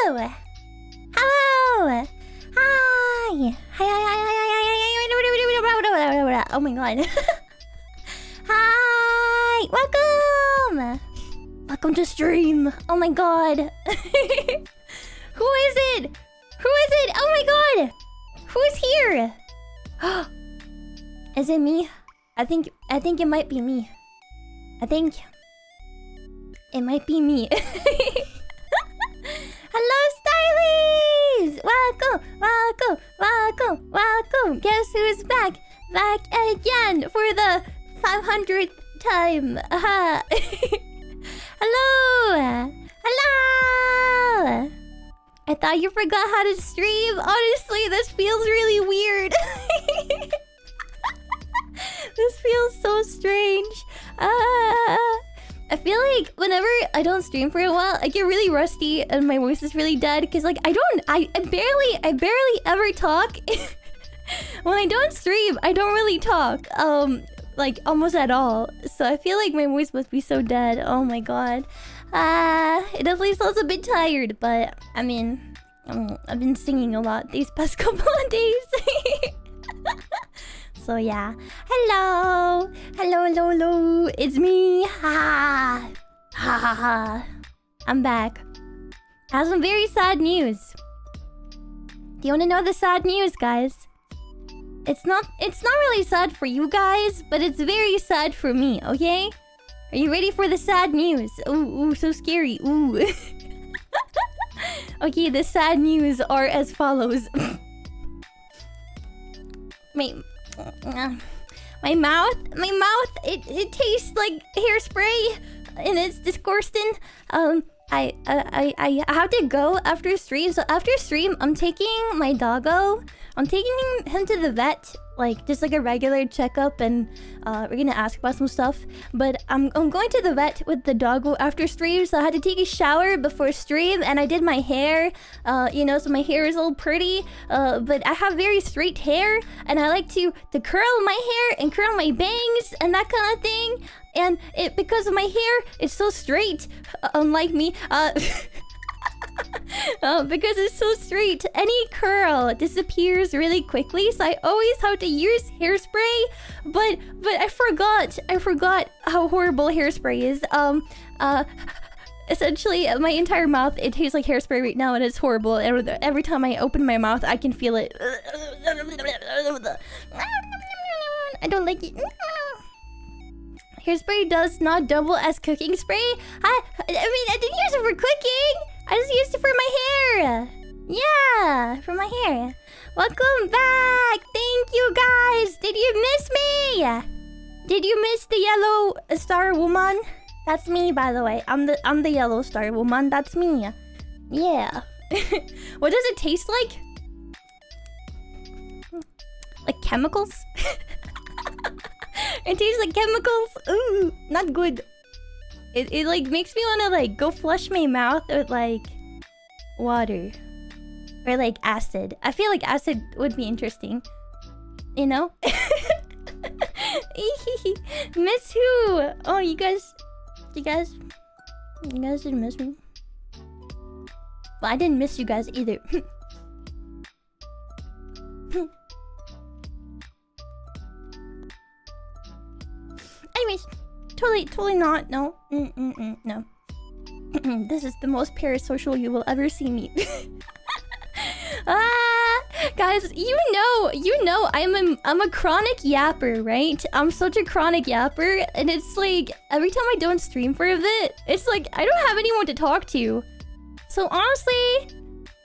Hello! Hello! Hi! Hi! Oh my god. Hi! Welcome! Welcome to stream. Oh my god. Who is it? Who is it? Oh my god! Who is here? Is it me? I think it might be me. I think it might be me. Hello, Starlies! Welcome, welcome, welcome, welcome. Guess who's back? Back again for the 500th time. Hello! Hello! I thought you forgot how to stream. Honestly, this feels really weird. This feels so strange. I feel like whenever I don't stream for a while, I get really rusty and my voice is really dead because like I barely ever talk. When I don't stream, I don't really talk. Like almost at all. So I feel like my voice must be so dead. Oh my god. It definitely sounds a bit tired, but I mean, I've been singing a lot these past couple of days. So yeah. Hello! Hello, hello, hello. It's me. Ha ha ha ha. I'm back. I have some very sad news. Do you want to know the sad news, guys? It's not really sad for you guys, but it's very sad for me, okay? Are you ready for the sad news? Ooh, so scary. Ooh. Okay, the sad news are as follows. My mouth, it tastes like hairspray, and it's disgusting. I have to go after stream. So after stream, I'm taking my doggo. I'm taking him to the vet, like just like a regular checkup, and we're gonna ask about some stuff. But I'm going to the vet with the doggo after stream, so I had to take a shower before stream, and I did my hair. You know, so my hair is all pretty. But I have very straight hair, and I like to curl my hair and curl my bangs and that kind of thing. And because of my hair, it's so straight, unlike me. Because it's so straight, any curl disappears really quickly, so I always have to use hairspray. But I forgot how horrible hairspray is. Essentially, my entire mouth, it tastes like hairspray right now, and it's horrible. And every time I open my mouth, I can feel it. I don't like it. Hairspray does not double as cooking spray. I mean, I didn't use it for cooking. I just used it for my hair. Yeah, for my hair. Welcome back. Thank you, guys. Did you miss me? Did you miss the yellow star woman? That's me, by the way. I'm the yellow star woman. That's me. Yeah. What does it taste like? Like chemicals? It tastes like chemicals. Ooh, not good. It like makes me want to like go flush my mouth with like water or like acid. I feel like acid would be interesting, you know. Miss who? Oh, you guys didn't miss me. Well, I didn't miss you guys either. Anyways, totally not. No. No. This is the most parasocial you will ever see me. Guys, you know, I'm a chronic yapper, right? I'm such a chronic yapper, and it's like every time I don't stream for a bit, it's like I don't have anyone to talk to. So honestly,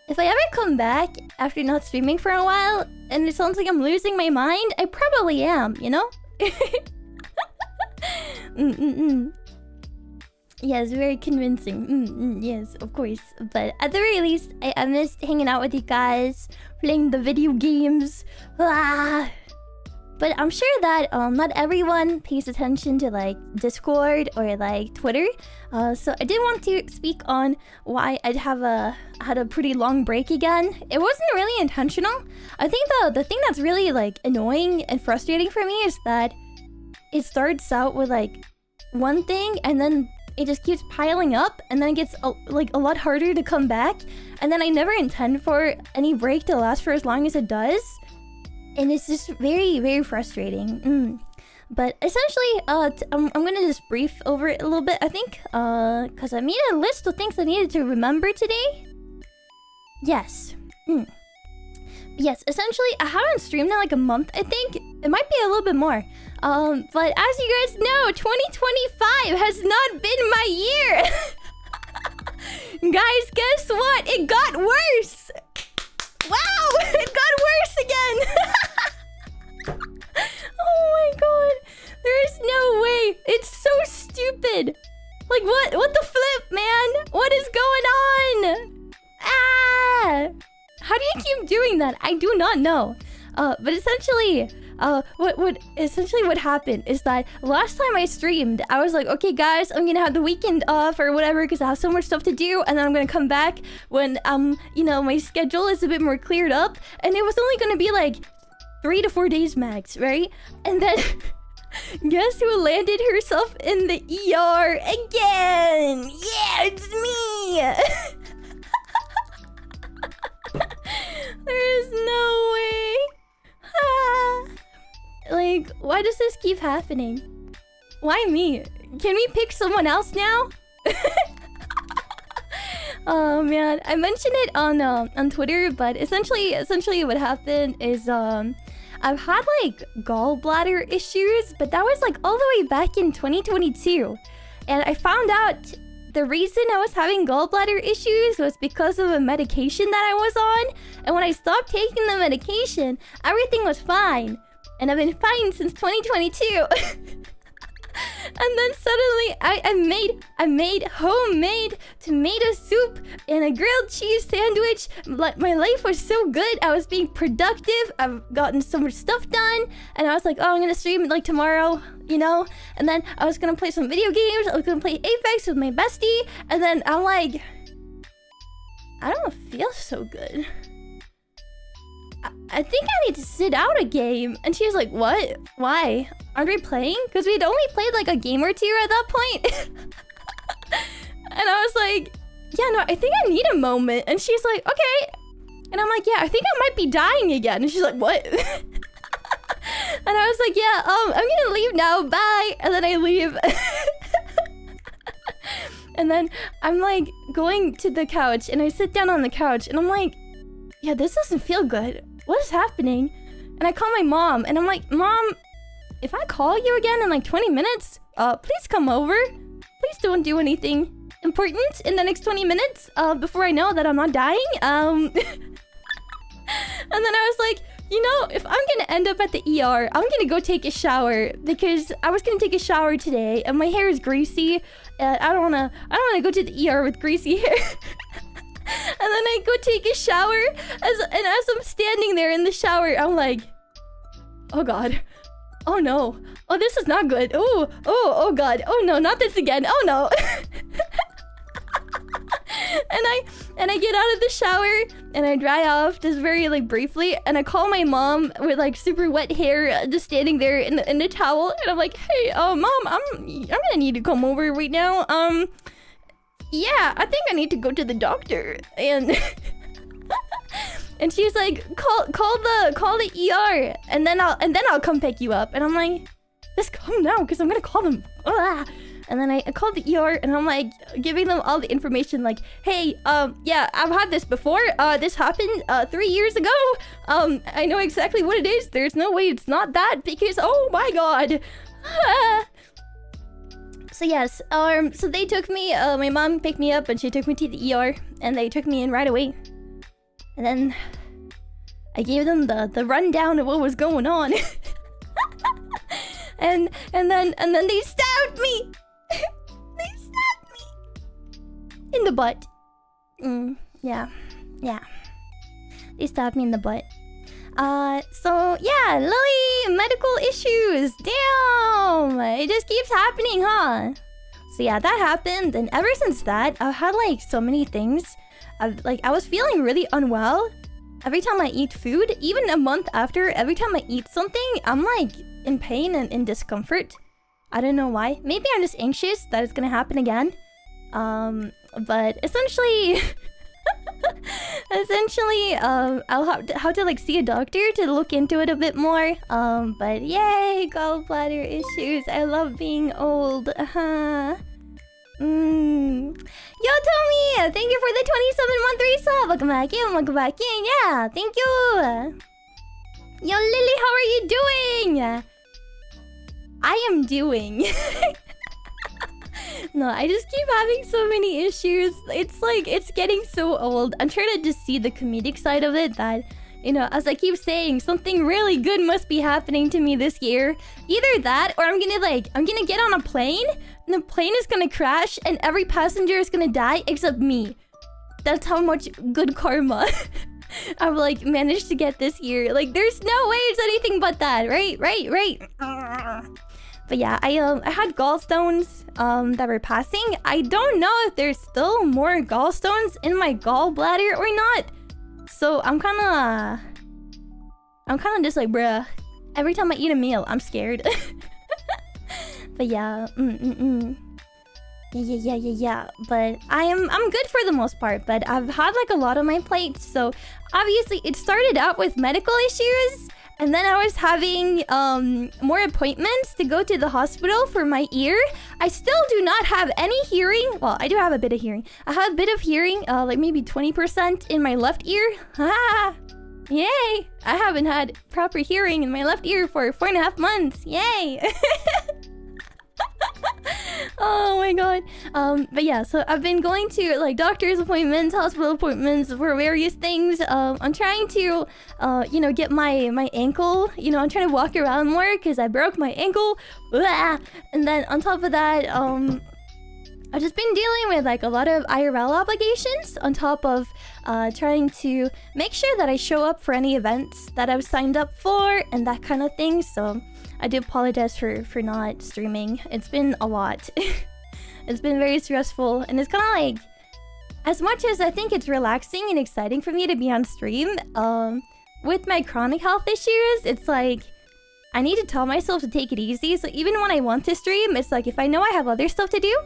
if I ever come back after not streaming for a while, and it sounds like I'm losing my mind, I probably am, you know? Yes, very convincing. Yes, of course. But at the very least, I missed hanging out with you guys, playing the video games. But I'm sure that not everyone pays attention to like Discord or like Twitter. So I did want to speak on why I had a pretty long break again. It wasn't really intentional. I think the thing that's really like annoying and frustrating for me is that it starts out with like one thing, and then it just keeps piling up, and then it gets a lot harder to come back. And then I never intend for any break to last for as long as it does, and it's just very, very frustrating. But essentially, I'm gonna just brief over it a little bit, I think, because I made a list of things I needed to remember today. Yes. Yes, essentially, I haven't streamed in like a month, I think. It might be a little bit more. But as you guys know, 2025 has not been my year! Guys, guess what? It got worse! Wow! It got worse again! Oh my god. There is no way. It's so stupid. Like, what the flip, man? What is going on? Ah! How do you keep doing that? I do not know. But essentially, what happened is that last time I streamed, I was like, okay guys, I'm gonna have the weekend off or whatever because I have so much stuff to do, and then I'm gonna come back when you know, my schedule is a bit more cleared up, and it was only gonna be like 3 to 4 days max, right? And then guess who landed herself in the ER again? Yeah, it's me. There is no way. Like, why does this keep happening? Why me? Can we pick someone else now? Oh man, I mentioned it on Twitter, but essentially what happened is I've had like gallbladder issues, but that was like all the way back in 2022, and I found out the reason I was having gallbladder issues was because of a medication that I was on, and when I stopped taking the medication, everything was fine. And I've been fine since 2022. And then suddenly I made homemade tomato soup and a grilled cheese sandwich. My life was so good. I was being productive. I've gotten so much stuff done. And I was like, oh, I'm gonna stream like tomorrow, you know? And then I was gonna play some video games. I was gonna play Apex with my bestie. And then I'm like, I don't feel so good. I think I need to sit out a game. And she was like, what? Why? Aren't we playing? Because we'd only played like a game or two at that point. And I was like, yeah, no, I think I need a moment. And she's like, okay. And I'm like, yeah, I think I might be dying again. And she's like, what? And I was like, yeah, I'm gonna leave now, bye. And then I leave. And then I'm like going to the couch and I sit down on the couch and I'm like, yeah, this doesn't feel good. What is happening? And I call my mom and I'm like, Mom, if I call you again in like 20 minutes, please come over. Please don't do anything important in the next 20 minutes before I know that I'm not dying. And then I was like, you know, if I'm gonna end up at the ER, I'm gonna go take a shower because I was gonna take a shower today and my hair is greasy. I don't wanna go to the ER with greasy hair. And then I go take a shower, as I'm standing there in the shower, I'm like, oh god, oh no, oh this is not good, oh god, oh no, not this again, oh no. And I get out of the shower and I dry off just very like briefly, and I call my mom with like super wet hair, just standing there in the towel, and I'm like, hey, Mom, I'm gonna need to come over right now. Yeah, I think I need to go to the doctor. And and she's like, call the ER, and then I'll come pick you up. And I'm like, just come now, because I'm gonna call them. And then I called the ER and I'm like giving them all the information, like, hey, yeah, I've had this before. This happened 3 years ago. I know exactly what it is. There's no way it's not that, because oh my god. So yes, so they took me, my mom picked me up and she took me to the ER and they took me in right away. And then I gave them the rundown of what was going on. and then they stabbed me. They stabbed me in the butt. Yeah. They stabbed me in the butt. So yeah, Lillie, medical issues. Damn, it just keeps happening, huh? So yeah, that happened, and ever since that, I've had like so many things. I was feeling really unwell. Every time I eat food, even a month after, every time I eat something, I'm like in pain and in discomfort. I don't know why. Maybe I'm just anxious that it's gonna happen again. But essentially... I'll have to like see a doctor to look into it a bit more. But yay, gallbladder issues. I love being old. Yo, Tommy! Thank you for the 27-month resub. Welcome back in, welcome back in. Yeah, thank you. Yo, Lillie, how are you doing? I am doing. No, I just keep having so many issues. It's like, it's getting so old. I'm trying to just see the comedic side of it that, you know, as I keep saying, something really good must be happening to me this year. Either that or I'm gonna get on a plane and the plane is gonna crash and every passenger is gonna die except me. That's how much good karma I've like managed to get this year. Like, there's no way it's anything but that, right? But yeah, I had gallstones that were passing. I don't know if there's still more gallstones in my gallbladder or not. So I'm kind of just like, bruh. Every time I eat a meal, I'm scared. But yeah, yeah. But I'm good for the most part. But I've had like a lot on my plate. So obviously, it started out with medical issues. And then I was having more appointments to go to the hospital for my ear. I still do not have any hearing. Well, I do have a bit of hearing. I have a bit of hearing, like maybe 20% in my left ear. Ha! Yay! I haven't had proper hearing in my left ear for 4.5 months. Yay! Oh my god. But yeah, so I've been going to like doctor's appointments, hospital appointments for various things. I'm trying to you know, get my ankle, you know, I'm trying to walk around more because I broke my ankle. And then on top of that, I've just been dealing with like a lot of IRL obligations on top of trying to make sure that I show up for any events that I've signed up for and that kind of thing. So I do apologize for not streaming. It's been a lot. It's been very stressful, and it's kind of like, as much as I think it's relaxing and exciting for me to be on stream, with my chronic health issues, it's like I need to tell myself to take it easy. So even when I want to stream, it's like if I know I have other stuff to do,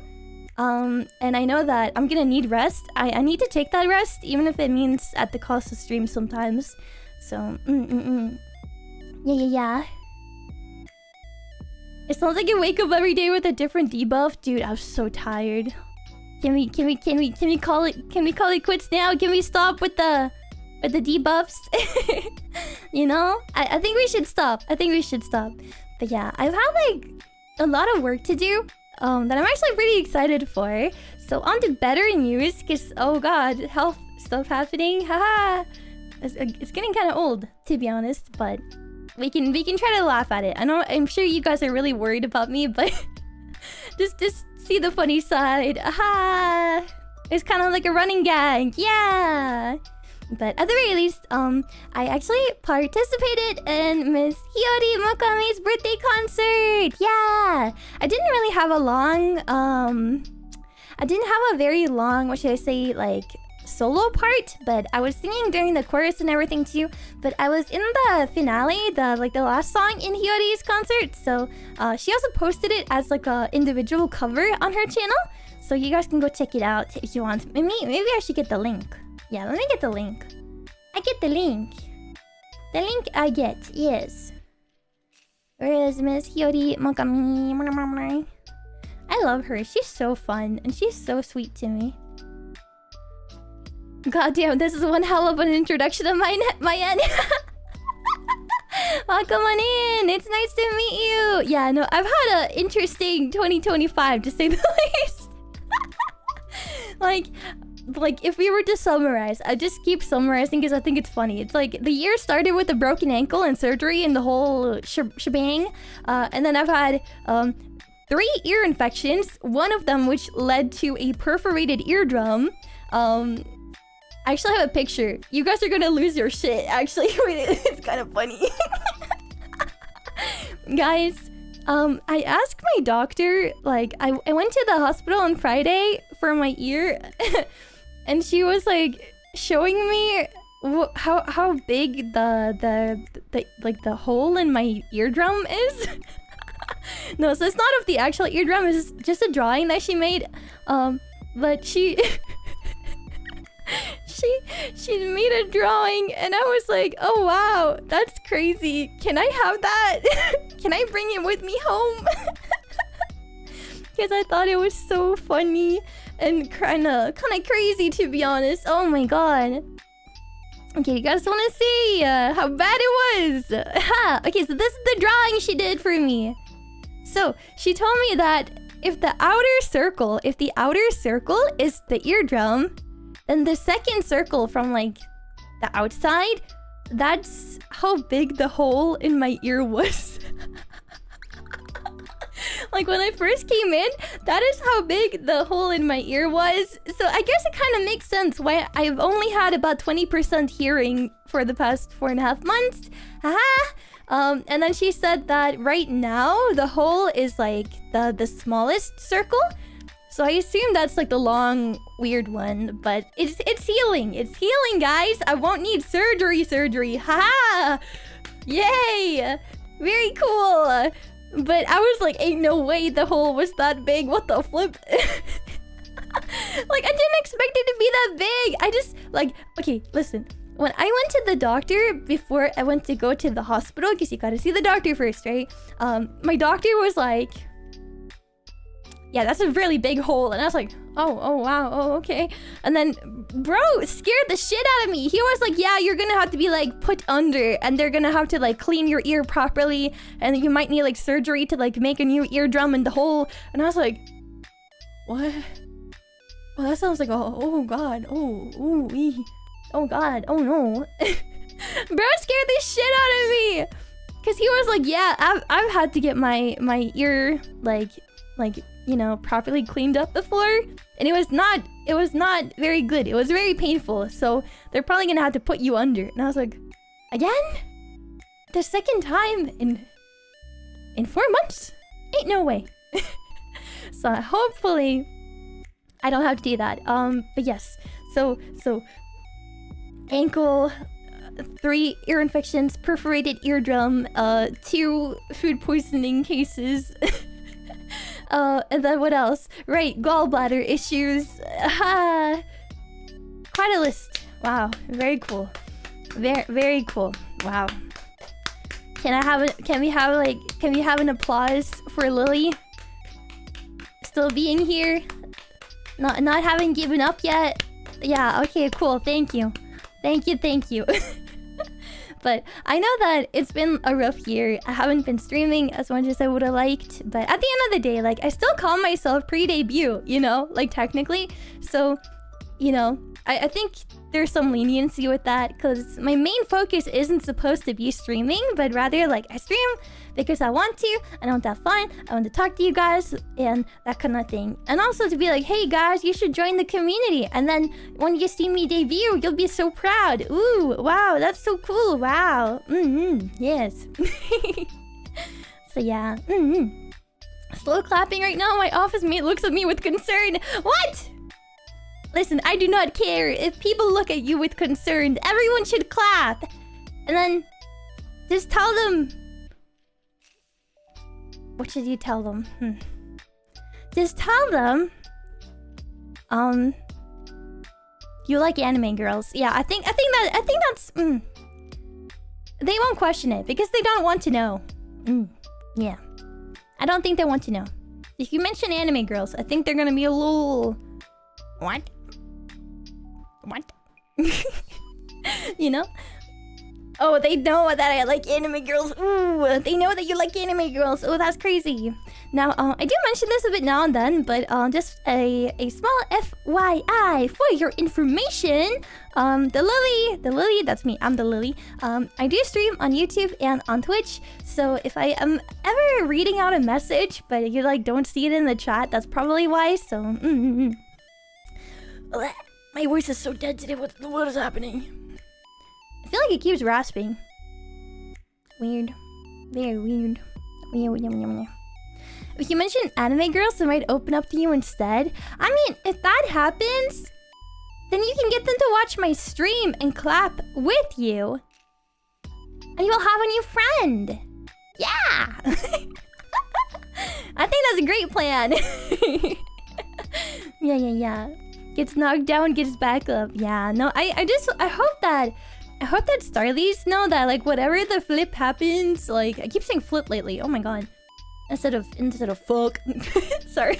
and I know that I'm gonna need rest, I need to take that rest, even if it means at the cost of stream sometimes. So yeah. It sounds like you wake up every day with a different debuff. Dude, I'm so tired. Can we call it quits now? Can we stop with the debuffs? You know? I think we should stop. But yeah, I've had like a lot of work to do that I'm actually pretty excited for. So on to better news, because oh god, health stuff happening. Haha. It's getting kind of old, to be honest, but we can try to laugh at it. I'm sure you guys are really worried about me, but just see the funny side. Aha! It's kind of like a running gag. Yeah. But at the very least, I actually participated in Miss Hiyori Makame's birthday concert. Yeah. I didn't really have a long very long, what should I say, like solo part, but I was singing during the chorus and everything too. But I was in the finale, the last song in Hiyori's concert. So she also posted it as like a individual cover on her channel. So you guys can go check it out if you want. Maybe I should get the link. Yeah, let me get the link. I get the link. The link I get, yes. Where is Miss Hiyori Makami? I love her. She's so fun and she's so sweet to me. God damn, this is one hell of an introduction of my end. Welcome on in. It's nice to meet you. Yeah, no, I've had an interesting 2025 to say the least. Like if we were to summarize, I just keep summarizing because I think it's funny. It's like the year started with a broken ankle and surgery and the whole shebang. And then I've had 3 ear infections, one of them which led to a perforated eardrum. I actually have a picture. You guys are gonna lose your shit, actually. It's kind of funny. Guys, I asked my doctor, like, I went to the hospital on Friday for my ear. And she was, like, showing me how big the hole in my eardrum is. No, so it's not of the actual eardrum. It's just a drawing that she made. But she she made a drawing, and I was like, oh wow, that's crazy. Can I have that? Can I bring it with me home? Because I thought it was so funny and kind of crazy, to be honest. Oh my god. Okay, you guys want to see how bad it was? Okay, so this is the drawing she did for me. So she told me that if the outer circle is the eardrum, then the second circle from like the outside, that's how big the hole in my ear was. Like when I first came in, that is how big the hole in my ear was. So I guess it kind of makes sense why I've only had about 20% hearing for the past 4.5 months. And then she said that right now the hole is like the smallest circle. So I assume that's like the long, weird one, but it's healing. It's healing, guys. I won't need surgery. Haha! Yay! Very cool. But I was like, ain't no way the hole was that big. What the flip? Like, I didn't expect it to be that big. I just, like, okay, listen. When I went to the doctor before I went to go to the hospital, because you gotta see the doctor first, right? My doctor was like, yeah, that's a really big hole. And I was like, oh, wow, oh, okay. And then, bro scared the shit out of me. He was like, yeah, you're gonna have to be like put under, and they're gonna have to like clean your ear properly, and you might need like surgery to like make a new eardrum in the hole. And I was like, what? Well, that sounds like, oh god, oh god, oh no. Bro scared the shit out of me. Cause he was like, yeah, I've had to get my ear like, you know, properly cleaned up before, and it was not very good. It was very painful, so they're probably gonna have to put you under. And I was like, again? The second time in 4 months? Ain't no way. So hopefully I don't have to do that. But yes, so ankle, 3 ear infections, perforated eardrum, 2 food poisoning cases. And then what else? Right, gallbladder issues. Quite a list. Wow, very cool. Very cool. Wow. Can we have an applause for Lillie? Still being here? Not having given up yet? Yeah, okay, cool. Thank you. Thank you. But I know that it's been a rough year. I haven't been streaming as much as I would have liked. But at the end of the day, like, I still call myself pre-debut, you know? Like, technically. So, you know, I think there's some leniency with that. Because my main focus isn't supposed to be streaming. But rather, like, I stream because I want to. And I want to have fun. I want to talk to you guys. And that kind of thing. And also to be like, hey, guys, you should join the community. And then when you see me debut, you'll be so proud. Ooh, wow, that's so cool. Wow. Yes. So, yeah. Slow clapping right now. My office mate looks at me with concern. What? Listen, I do not care if people look at you with concern. Everyone should clap. And then just tell them... What should you tell them? Just tell them... You like anime girls. Yeah, I think that's... They won't question it because they don't want to know. Yeah. I don't think they want to know. If you mention anime girls, I think they're gonna be a little... What? You know? Oh, they know that I like anime girls. Ooh, they know that you like anime girls. Oh, that's crazy. Now, I do mention this a bit now and then, but just a small FYI for your information. The Lillie, that's me. I'm the Lillie. I do stream on YouTube and on Twitch. So if I am ever reading out a message, but you like don't see it in the chat, that's probably why. So, my voice is so dead today. What is happening? I feel like it keeps rasping. Weird. Very weird. If you mention anime girls, they might open up to you instead. I mean, if that happens, then you can get them to watch my stream and clap with you. And you'll have a new friend. Yeah! I think that's a great plan. Yeah. Gets knocked down, gets back up. Yeah, no, I hope that Starlies know that, like, whatever the flip happens, like, I keep saying flip lately. Oh my god. Instead of fuck. Sorry.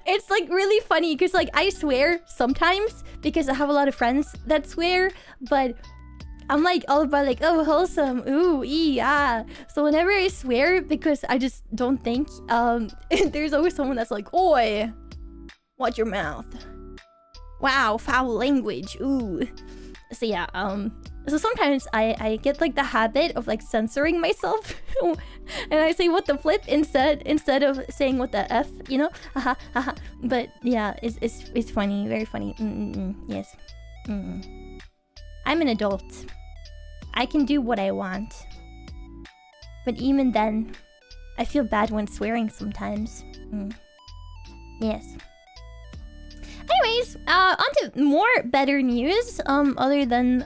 It's like really funny because, like, I swear sometimes because I have a lot of friends that swear, but I'm like all about like, oh, wholesome, ooh, yeah. So whenever I swear, because I just don't think, there's always someone that's like, oi, watch your mouth. Wow, foul language, ooh. So yeah, so sometimes I get like the habit of like censoring myself, and I say what the flip instead of saying what the f, you know, haha, haha. But yeah, it's funny, very funny. Yes. I'm an adult. I can do what I want. But even then, I feel bad when swearing sometimes. Yes. Anyways, on to more better news. Other than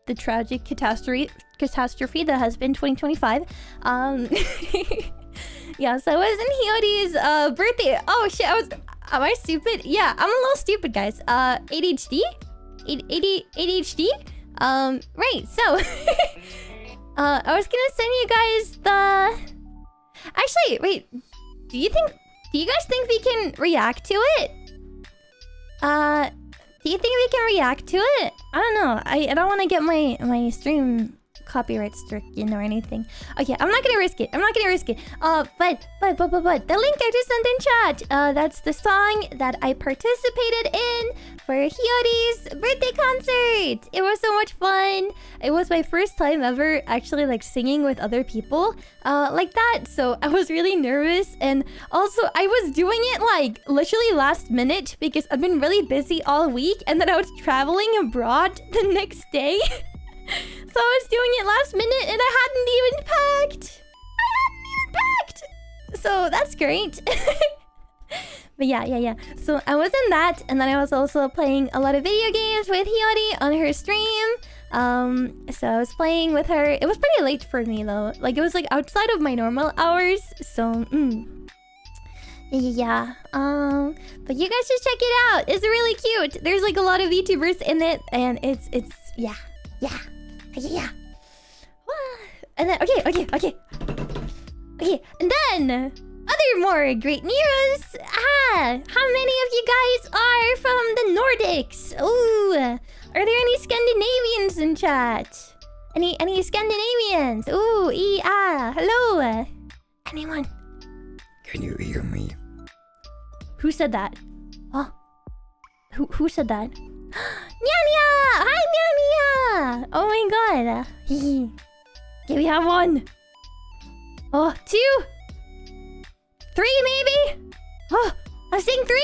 the tragic catastrophe that has been 2025. Yeah, so I was in Hiyori's birthday. Oh shit, am I stupid? Yeah, I'm a little stupid, guys. ADHD? ADHD? Right, so I was gonna send you guys the... Actually, wait, do you guys think we can react to it? Do you think we can react to it? I don't know. I don't want to get my stream copyright stricken or anything. Okay, I'm not gonna risk it. But the link I just sent in chat, that's the song that I participated in for Hiyori's birthday concert. It was so much fun. It was my first time ever actually like singing with other people like that. So I was really nervous, and also I was doing it like literally last minute because I've been really busy all week, and then I was traveling abroad the next day. So I was doing it last minute and I hadn't even packed. So that's great. But yeah. So I was in that, and then I was also playing a lot of video games with Hiyori on her stream. So I was playing with her. It was pretty late for me though. Like it was like outside of my normal hours. So yeah. But you guys should check it out. It's really cute. There's like a lot of VTubers in it, and it's yeah. And then okay. And then other more great news. How many of you guys are from the Nordics? Ooh, are there any Scandinavians in chat? Any Scandinavians? Ooh, hello. Anyone? Can you hear me? Who said that? Oh, who said that? Nyanya! Hi, Nyanya! Oh my god. Okay, we have one. Oh, 2. 3 maybe? Oh, I'm seeing 3.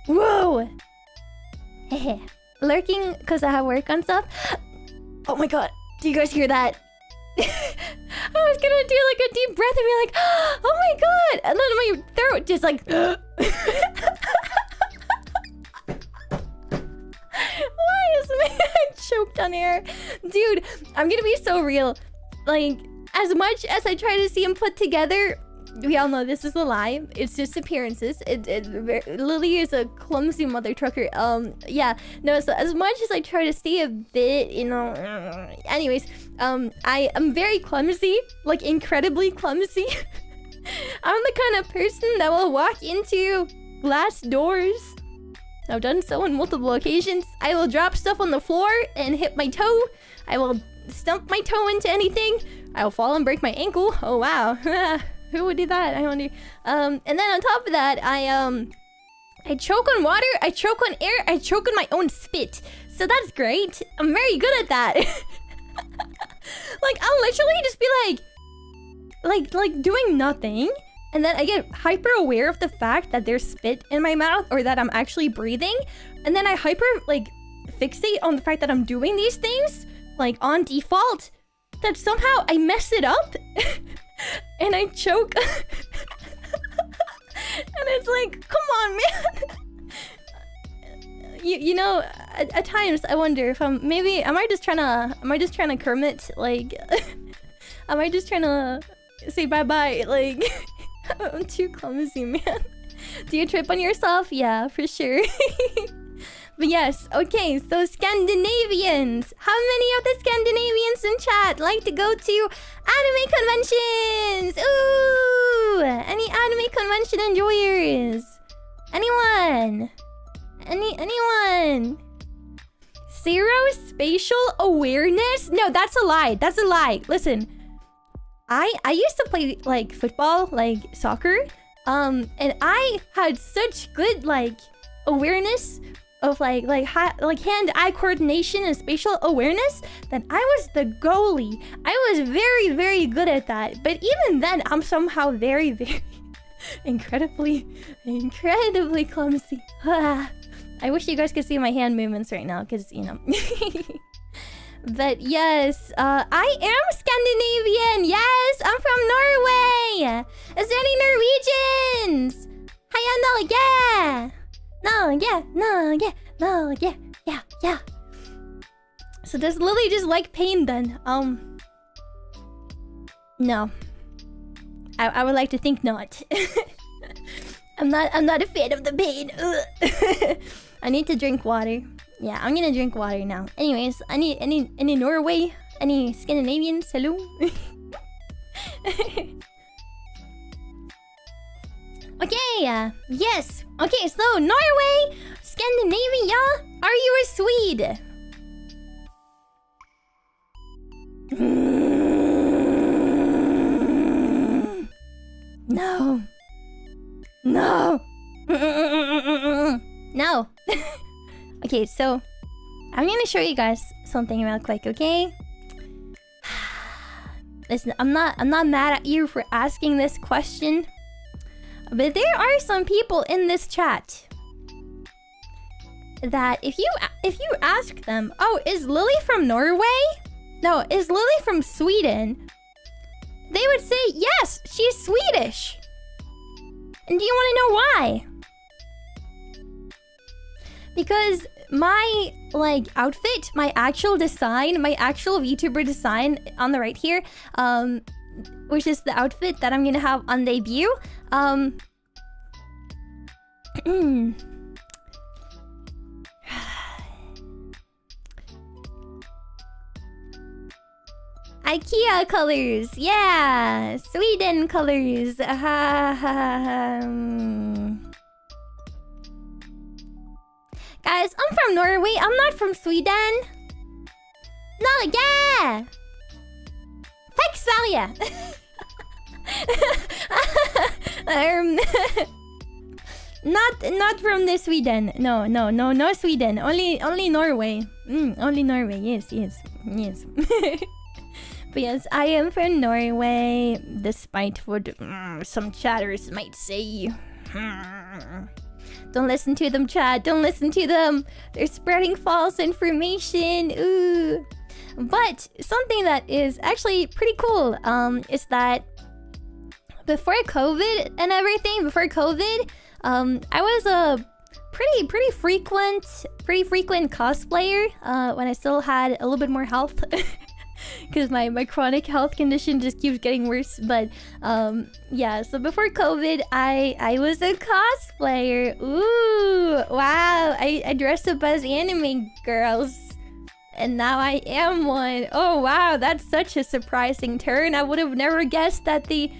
Whoa. Hehe. Lurking because I have work on stuff. Oh my god. Do you guys hear that? I was gonna do like a deep breath and be like, oh my god. And then my throat just like... Why is my head choked on air? Dude, I'm gonna be so real. Like, as much as I try to see him put together, we all know this is a lie. It's just appearances. Lillie is a clumsy mother trucker. Yeah. No, so as much as I try to stay a bit, you know... Anyways, I am very clumsy. Like, incredibly clumsy. I'm the kind of person that will walk into glass doors. I've done so on multiple occasions. I will drop stuff on the floor and hit my toe. I will stump my toe into anything. I will fall and break my ankle. Oh wow. Who would do that? I wonder. And then on top of that, I choke on water, I choke on air, I choke on my own spit. So that's great. I'm very good at that. Like, I'll literally just be like doing nothing. And then I get hyper aware of the fact that there's spit in my mouth or that I'm actually breathing. And then I hyper like fixate on the fact that I'm doing these things like on default, that somehow I mess it up and I choke. And it's like, come on, man. You know, at times I wonder if am I just trying to Kermit, like am I just trying to say bye-bye, like I'm too clumsy, man. Do you trip on yourself? Yeah, for sure. But yes, okay, so Scandinavians. How many of the Scandinavians in chat like to go to anime conventions? Ooh! Any anime convention enjoyers? Anyone? Anyone? Zero spatial awareness? No, that's a lie. That's a lie. Listen, I used to play like football, like soccer, and I had such good like awareness of like hand-eye coordination and spatial awareness that I was the goalie. I was very, very good at that. But even then, I'm somehow very, very incredibly clumsy. I wish you guys could see my hand movements right now, because, you know. But yes, I am Scandinavian. Yes, I'm from Norway. Is there any Norwegians? Hiya, no, yeah. No, yeah, no, yeah, no, yeah, yeah, yeah. So does Lillie just like pain then? No. I would like to think not. I'm not a fan of the pain. I need to drink water. Yeah, I'm gonna drink water now. Anyways, any Norway? Any Scandinavians? Hello? Okay, yes. Okay, so Norway, Scandinavia, are you a Swede? No. No. No. Okay, so I'm gonna show you guys something real quick, okay? Listen, I'm not mad at you for asking this question. But there are some people in this chat that if you ask them, oh, is Lillie from Norway? No, is Lillie from Sweden? They would say, yes, she's Swedish. And do you want to know why? Because my, like, outfit, my actual design, my actual VTuber design on the right here, which is the outfit that I'm gonna have on debut, IKEA colors, yeah, Sweden colors. Guys, I'm from Norway. I'm not from Sweden. No, yeah. Thanks, Valia. Not from the Sweden. No Sweden. Only Norway. Only Norway. Yes. But yes, I am from Norway, despite what some chatters might say. Don't listen to them, chat. Don't listen to them. They're spreading false information. Ooh. But something that is actually pretty cool is that before COVID and everything, I was a pretty frequent cosplayer when I still had a little bit more health. Because my chronic health condition just keeps getting worse. But yeah, so before COVID, I was a cosplayer. Ooh, wow. I dressed up as anime girls. And now I am one. Oh, wow. That's such a surprising turn. I would have never guessed that the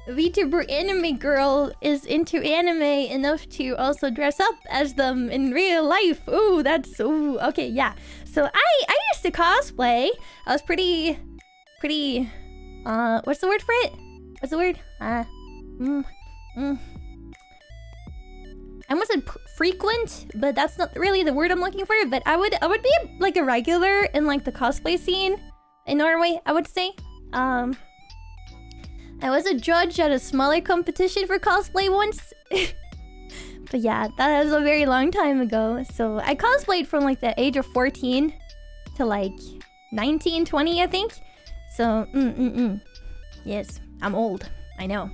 VTuber anime girl is into anime enough to also dress up as them in real life. Ooh, that's... Ooh, okay, yeah. So I used to cosplay. I was pretty... what's the word for it? What's the word? I almost said frequent, but that's not really the word I'm looking for. But I would be like a regular in like the cosplay scene in Norway, I would say. I was a judge at a smaller competition for cosplay once. But yeah, that was a very long time ago. So I cosplayed from like the age of 14 to like 19, 20, I think. So, Yes, I'm old. I know.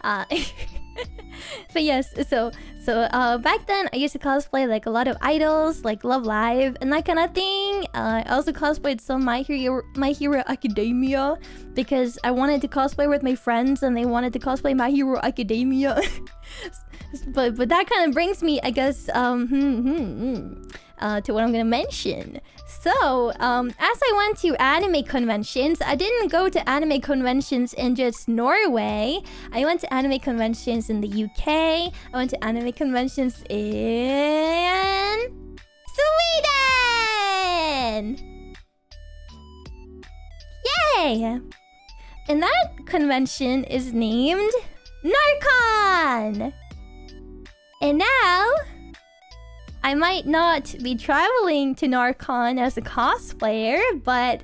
But yes, so So back then I used to cosplay like a lot of idols, like Love Live and that kind of thing. I also cosplayed some My Hero Academia because I wanted to cosplay with my friends and they wanted to cosplay My Hero Academia. but that kind of brings me, I guess, to what I'm gonna mention. So, as I went to anime conventions, I didn't go to anime conventions in just Norway. I went to anime conventions in the UK. I went to anime conventions in Sweden! Yay! And that convention is named Narcon! And now, I might not be traveling to Narcon as a cosplayer, but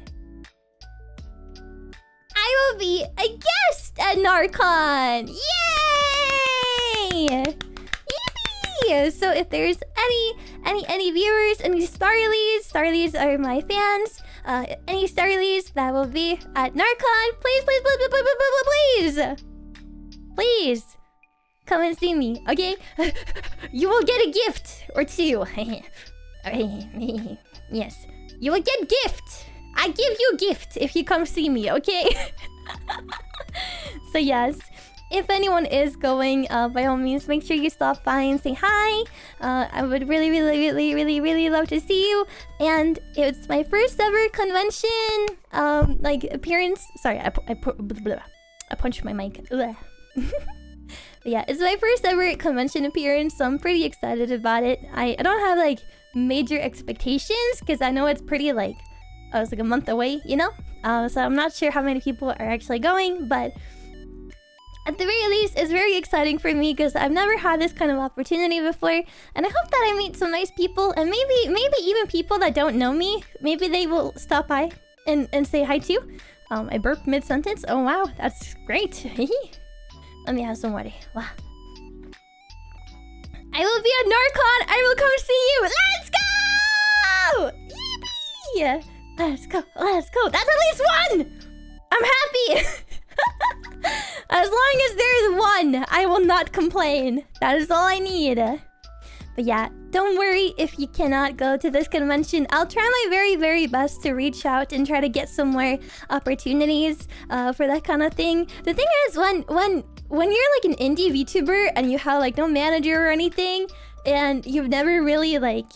I will be a guest at Narcon! Yay! Yippee! So if there's any viewers, any Starlies are my fans, any Starlies that will be at Narcon, please, come and see me, okay? You will get a gift or two. Yes, you will get gift. I give you a gift if you come see me, okay? So yes, if anyone is going, by all means, make sure you stop by and say hi. I would really love to see you. And it's my first ever convention, like appearance. Sorry, I punched my mic. But yeah, it's my first ever convention appearance, so I'm pretty excited about it. I don't have like major expectations because I know it's pretty like it's like a month away, you know? So I'm not sure how many people are actually going, but at the very least, it's very exciting for me because I've never had this kind of opportunity before, and I hope that I meet some nice people and maybe even people that don't know me. Maybe they will stop by and say hi too. I burped mid-sentence. Oh wow, that's great. Let me have some water. Wow. I will be at Narcon. I will come see you. Let's go! Yippee! Let's go. That's at least one! I'm happy! As long as there's one, I will not complain. That is all I need. But yeah, don't worry if you cannot go to this convention. I'll try my very best to reach out and try to get some more opportunities for that kind of thing. The thing is, when you're like an indie VTuber and you have like no manager or anything, and you've never really like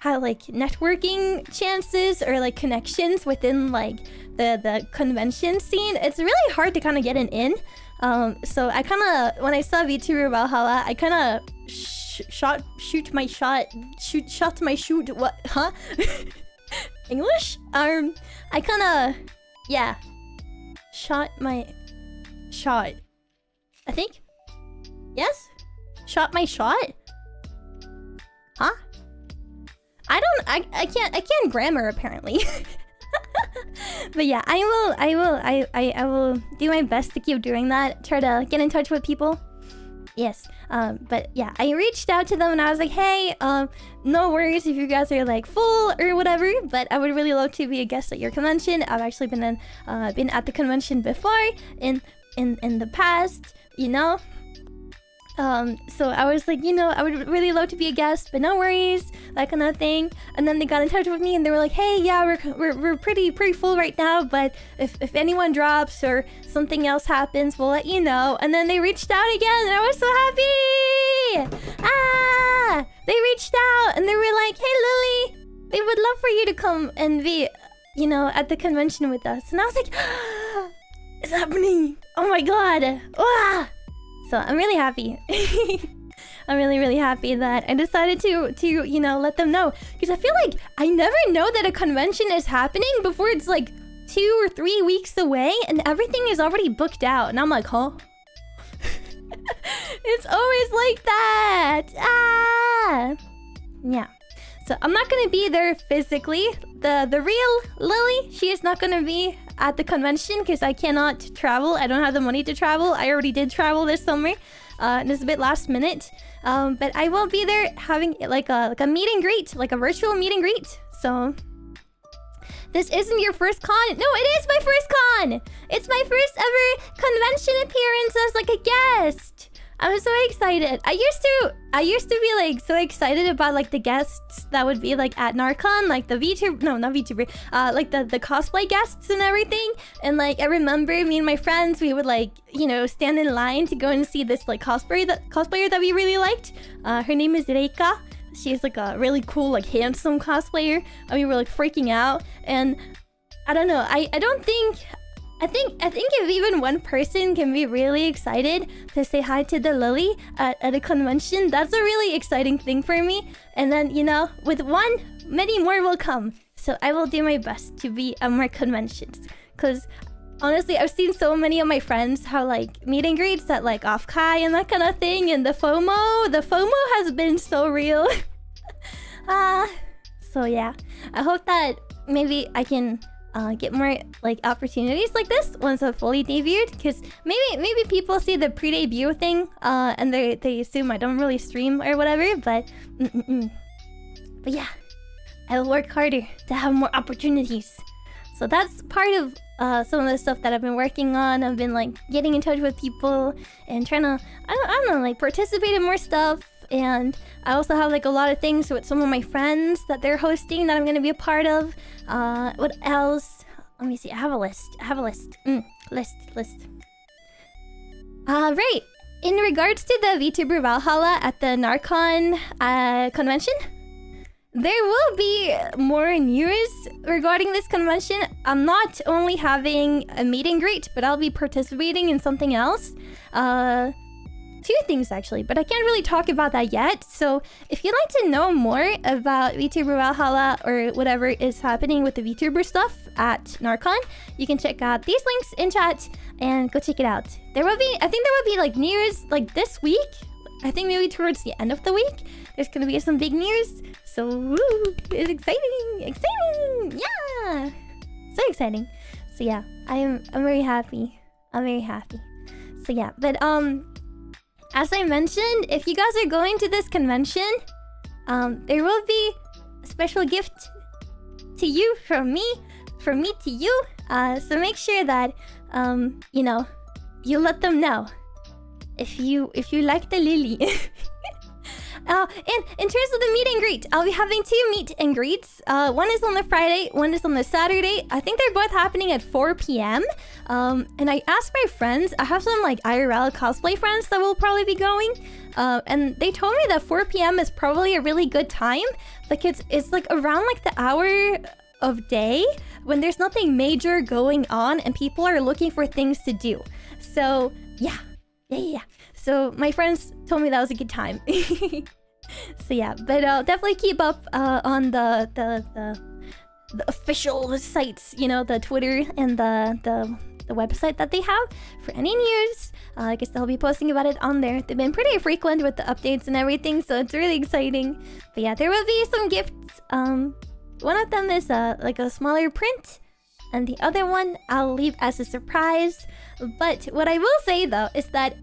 had like networking chances or like connections within like the convention scene, it's really hard to kind of get an in. So I kind of, when I saw VTuber Valhalla, I kind of shot my shot. What? Huh? English? I kind of, yeah, shot my shot. I think. Yes? Shot my shot? Huh? I can't grammar apparently. But yeah, I will do my best to keep doing that. Try to get in touch with people. Yes. But yeah, I reached out to them and I was like, hey, no worries if you guys are like full or whatever, but I would really love to be a guest at your convention. I've actually been at the convention before in the past, you know. So I was like, you know, I would really love to be a guest, but no worries, that kind of thing. And then they got in touch with me and they were like, hey, yeah, we're pretty full right now, but if anyone drops or something else happens, we'll let you know. And then they reached out again and I was so happy. They reached out and they were like, hey, Lillie, we would love for you to come and be, you know, at the convention with us. And I was like, it's happening. Oh my god. So I'm really happy. I'm really happy that I decided to you know, let them know, because I feel like I never know that a convention is happening before it's like 2 or 3 weeks away and everything is already booked out and I'm like, huh? It's always like that. Yeah. So I'm not gonna be there physically. The real Lillie, she is not gonna be at the convention because I cannot travel. I don't have the money to travel. I already did travel this summer, and it's a bit last minute. But I will be there having like a meet and greet, like a virtual meet and greet. So this isn't your first con? No, it is my first con. It's my first ever convention appearance as like a guest. I'm so excited. I used to be like so excited about like the guests that would be like at Narcon, like the VTuber, no, not VTuber, like the cosplay guests and everything. And like I remember me and my friends, we would like, you know, stand in line to go and see this like cosplayer that we really liked. Her name is Reika. She's like a really cool, like handsome cosplayer. And we were like freaking out. And I don't know, I think if even one person can be really excited to say hi to the Lillie at a convention, that's a really exciting thing for me. And then, you know, with one, many more will come. So I will do my best to be at more conventions. Because honestly, I've seen so many of my friends how like meet and greets at like Off-Kai and that kind of thing. And the FOMO has been so real. So yeah, I hope that maybe I can get more like opportunities like this once I've fully debuted, because maybe people see the pre-debut thing and they assume I don't really stream or whatever, but yeah, I will work harder to have more opportunities. So that's part of some of the stuff that I've been working on. I've been like getting in touch with people and trying to I don't know, like participate in more stuff. And I also have like a lot of things with some of my friends that they're hosting that I'm gonna be a part of. What else? Let me see. I have a list. List. Right. In regards to the VTuber Valhalla at the Narcon convention, there will be more news regarding this convention. I'm not only having a meet and greet, but I'll be participating in something else. Two things actually, but I can't really talk about that yet. So if you'd like to know more about VTuber Valhalla or whatever is happening with the VTuber stuff at Narcon, you can check out these links in chat and go check it out. I think there will be like news like this week. I think maybe towards the end of the week, there's gonna be some big news. So woo, it's exciting, yeah, so exciting. So yeah, I'm very happy. So yeah, but as I mentioned, if you guys are going to this convention, there will be a special gift to you from me to you. So make sure that you know, you let them know if you like the Lillie. And in terms of the meet and greet, I'll be having 2 meet and greets. One is on the Friday, one is on the Saturday. I think they're both happening at 4 p.m. And I asked my friends, I have some like IRL cosplay friends that will probably be going. And they told me that 4 p.m. is probably a really good time. Like it's like around like the hour of day when there's nothing major going on and people are looking for things to do. So yeah. So my friends told me that was a good time. So yeah, but definitely keep up on the official sites, you know, the Twitter and the website that they have for any news. I guess they'll be posting about it on there. They've been pretty frequent with the updates and everything, so it's really exciting. But yeah, there will be some gifts. One of them is like a smaller print, and the other one I'll leave as a surprise. But what I will say though is that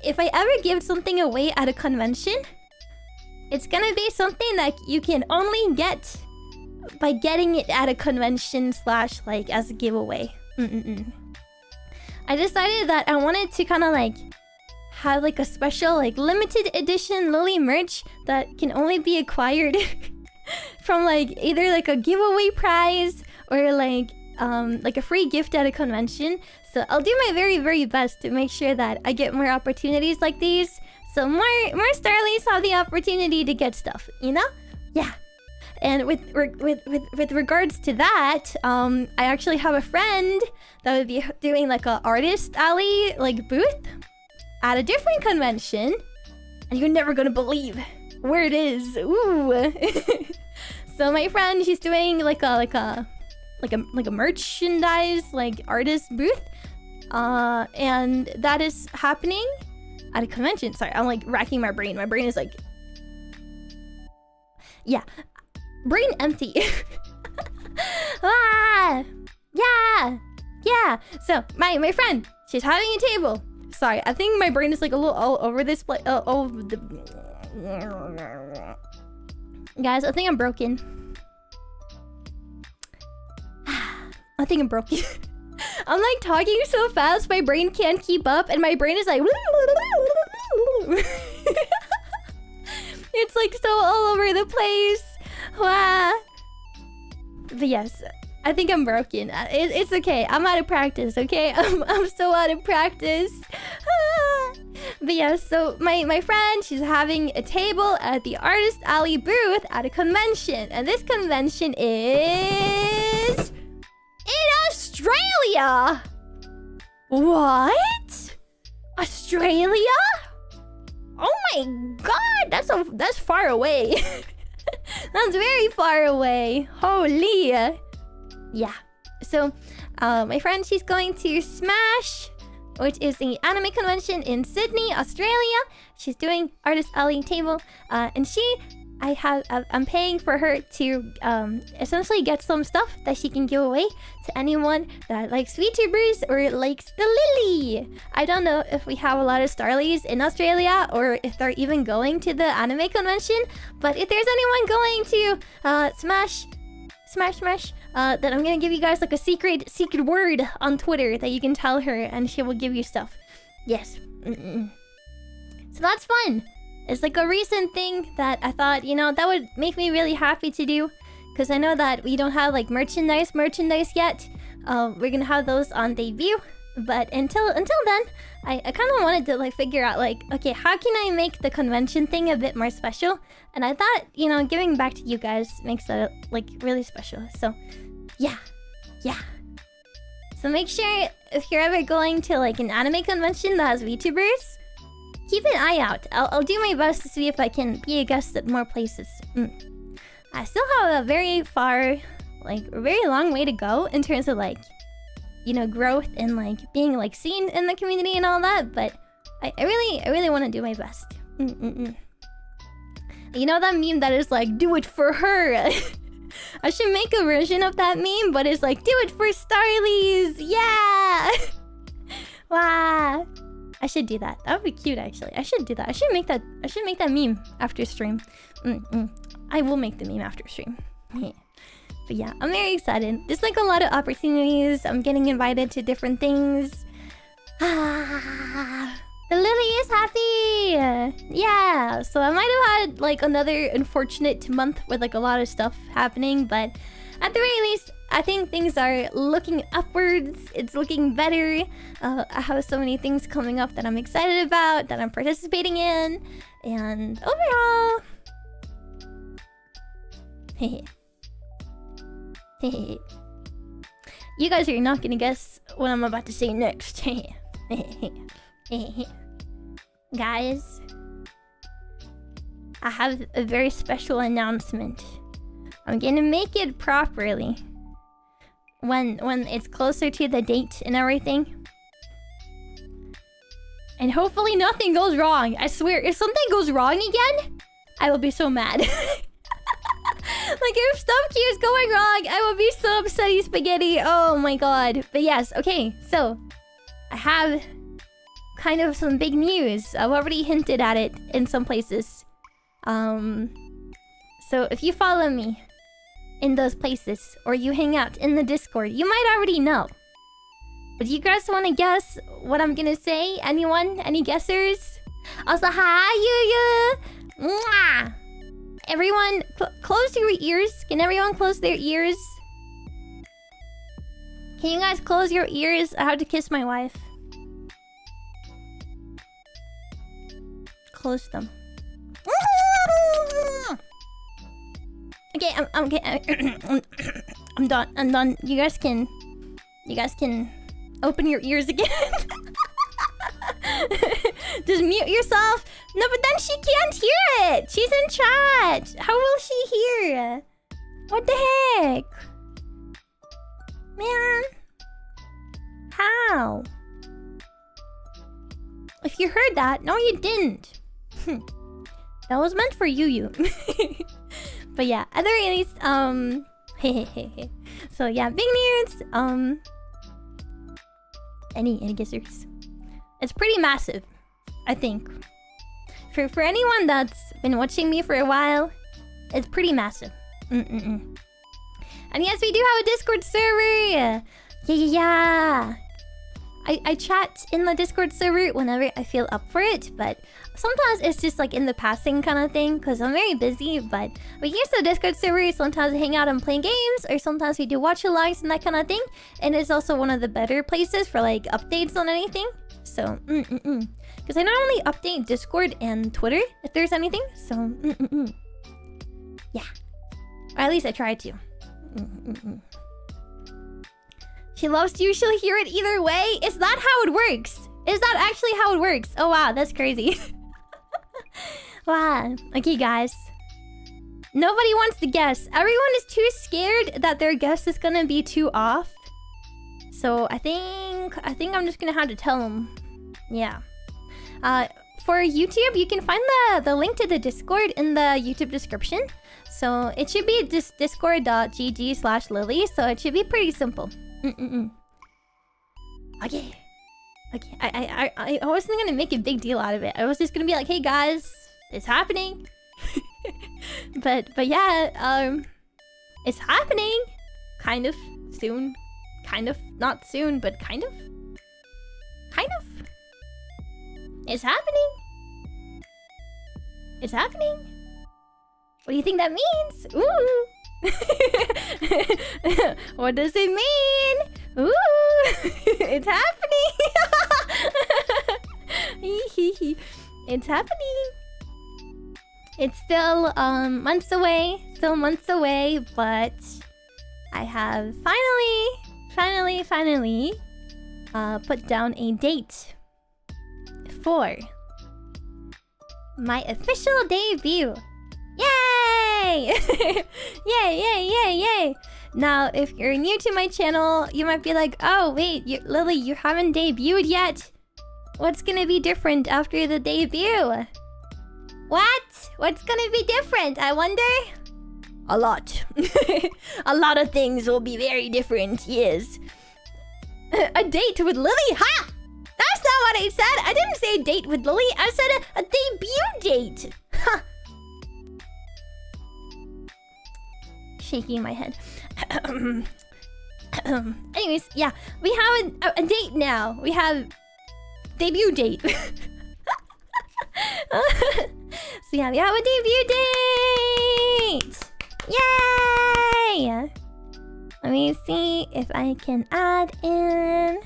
if I ever give something away at a convention, it's gonna be something that you can only get by getting it at a convention / like as a giveaway. I decided that I wanted to kind of like have like a special like limited edition Lillie merch that can only be acquired from like either like a giveaway prize or like a free gift at a convention. So I'll do my very, very best to make sure that I get more opportunities like these, so more Starlies have the opportunity to get stuff, you know? Yeah. And with regards to that, I actually have a friend that would be doing like a artist alley like booth at a different convention, and you're never gonna believe where it is. Ooh. So my friend, she's doing like a merchandise like artist booth, and that is happening at a convention. Sorry, I'm like racking my brain. My brain is like, yeah, brain empty. Yeah. So my friend, she's having a table. Sorry, I think my brain is like a little all over this place. Guys, I think I'm broken. I think I'm broken. I'm like talking so fast, my brain can't keep up, and my brain is like It's like so all over the place. Wow. But yes, I think I'm broken. It's okay. I'm out of practice, okay? I'm so out of practice. But yeah, so my friend, she's having a table at the Artist Alley booth at a convention. And this convention is... in Australia! What? Australia? Oh my god, that's far away. That's very far away. Holy. Yeah. So, my friend, she's going to Smash, which is the anime convention in Sydney, Australia. She's doing Artist Alley table, and I'm paying for her to essentially get some stuff that she can give away to anyone that likes VTubers or likes the Lillie. I don't know if we have a lot of Starlies in Australia or if they're even going to the anime convention, but if there's anyone going to Smash, then I'm gonna give you guys like a secret word on Twitter that you can tell her and she will give you stuff. Yes. So that's fun. It's like a recent thing that I thought, that would make me really happy to do. Because I know that we don't have like merchandise yet. We're gonna have those on debut. But until then, I kind of wanted to like figure out like, okay, how can I make the convention thing a bit more special? And I thought, giving back to you guys makes that like really special. So, yeah. So make sure if you're ever going to like an anime convention that has VTubers, keep an eye out. I'll do my best to see if I can be a guest at more places. I still have a very long way to go in terms of like, growth and like being like seen in the community and all that. But I really want to do my best. You know that meme that is like, do it for her. I should make a version of that meme, but it's like, do it for Starlies. Yeah. Wow. I should do that. That would be cute, actually. I should do that. I should make that meme after stream. I will make the meme after stream. But yeah, I'm very excited. There's like a lot of opportunities. I'm getting invited to different things. The Lillie is happy. Yeah. So I might have had like another unfortunate month with like a lot of stuff happening, but at the very least, I think things are looking upwards. It's looking better. I have so many things coming up that I'm excited about, that I'm participating in. And overall... You guys are not gonna guess what I'm about to say next. Guys, I have a very special announcement. I'm gonna make it properly when it's closer to the date and everything. And hopefully nothing goes wrong. I swear, if something goes wrong again, I will be so mad. Like, if stuff keeps going wrong, I will be so upsetty spaghetti. Oh my god. But yes, okay, so I have kind of some big news. I've already hinted at it in some places. So if you follow me in those places, or you hang out in the Discord, you might already know. But do you guys want to guess what I'm gonna say? Anyone? Any guessers? Also, hi, Yu. Mwah! Everyone, close your ears. Can everyone close their ears? Can you guys close your ears? I have to kiss my wife. Close them. Okay, I'm done. You guys can open your ears again. Just mute yourself. No, but then she can't hear it. She's in chat. How will she hear? What the heck? Man. How? If you heard that, no you didn't. That was meant for you. But yeah, at the very least, so yeah, big news. Any guessers? It's pretty massive, I think. For anyone that's been watching me for a while, it's pretty massive. And yes, we do have a Discord server. Yeah. I chat in the Discord server whenever I feel up for it, but sometimes it's just like in the passing kind of thing because I'm very busy, but we use the Discord server. Sometimes we hang out and play games, or sometimes we do watch-alongs and that kind of thing. And it's also one of the better places for like updates on anything. So, because I normally update Discord and Twitter if there's anything. So, yeah. Or at least I try to. She loves you, she'll hear it either way. Is that how it works? Is that actually how it works? Oh wow, that's crazy. Wow. Okay, guys. Nobody wants to guess. Everyone is too scared that their guess is gonna be too off. So I think I'm just gonna have to tell them. Yeah. For YouTube, you can find the link to the Discord in the YouTube description. So it should be just discord.gg/Lillie. So it should be pretty simple. Okay. Okay. I wasn't gonna make a big deal out of it. I was just gonna be like, hey guys, it's happening. but yeah, it's happening. Kind of soon. Kind of not soon, but kind of. Kind of. It's happening. It's happening. What do you think that means? Ooh. What does it mean? Ooh. It's happening. It's happening. It's still months away. Still months away, but I have finally put down a date for my official debut. Yay! Yay! Now, if you're new to my channel, you might be like, oh wait, Lillie, you haven't debuted yet. What's gonna be different after the debut? What? What's gonna be different, I wonder? A lot. A lot of things will be very different, yes. A date with Lillie? Ha! That's not what I said! I didn't say a date with Lillie, I said a debut date! Huh. Shaking my head. Anyways, yeah, we have a date now. We have debut date. So yeah, we have a debut date. Yay! Let me see if I can add in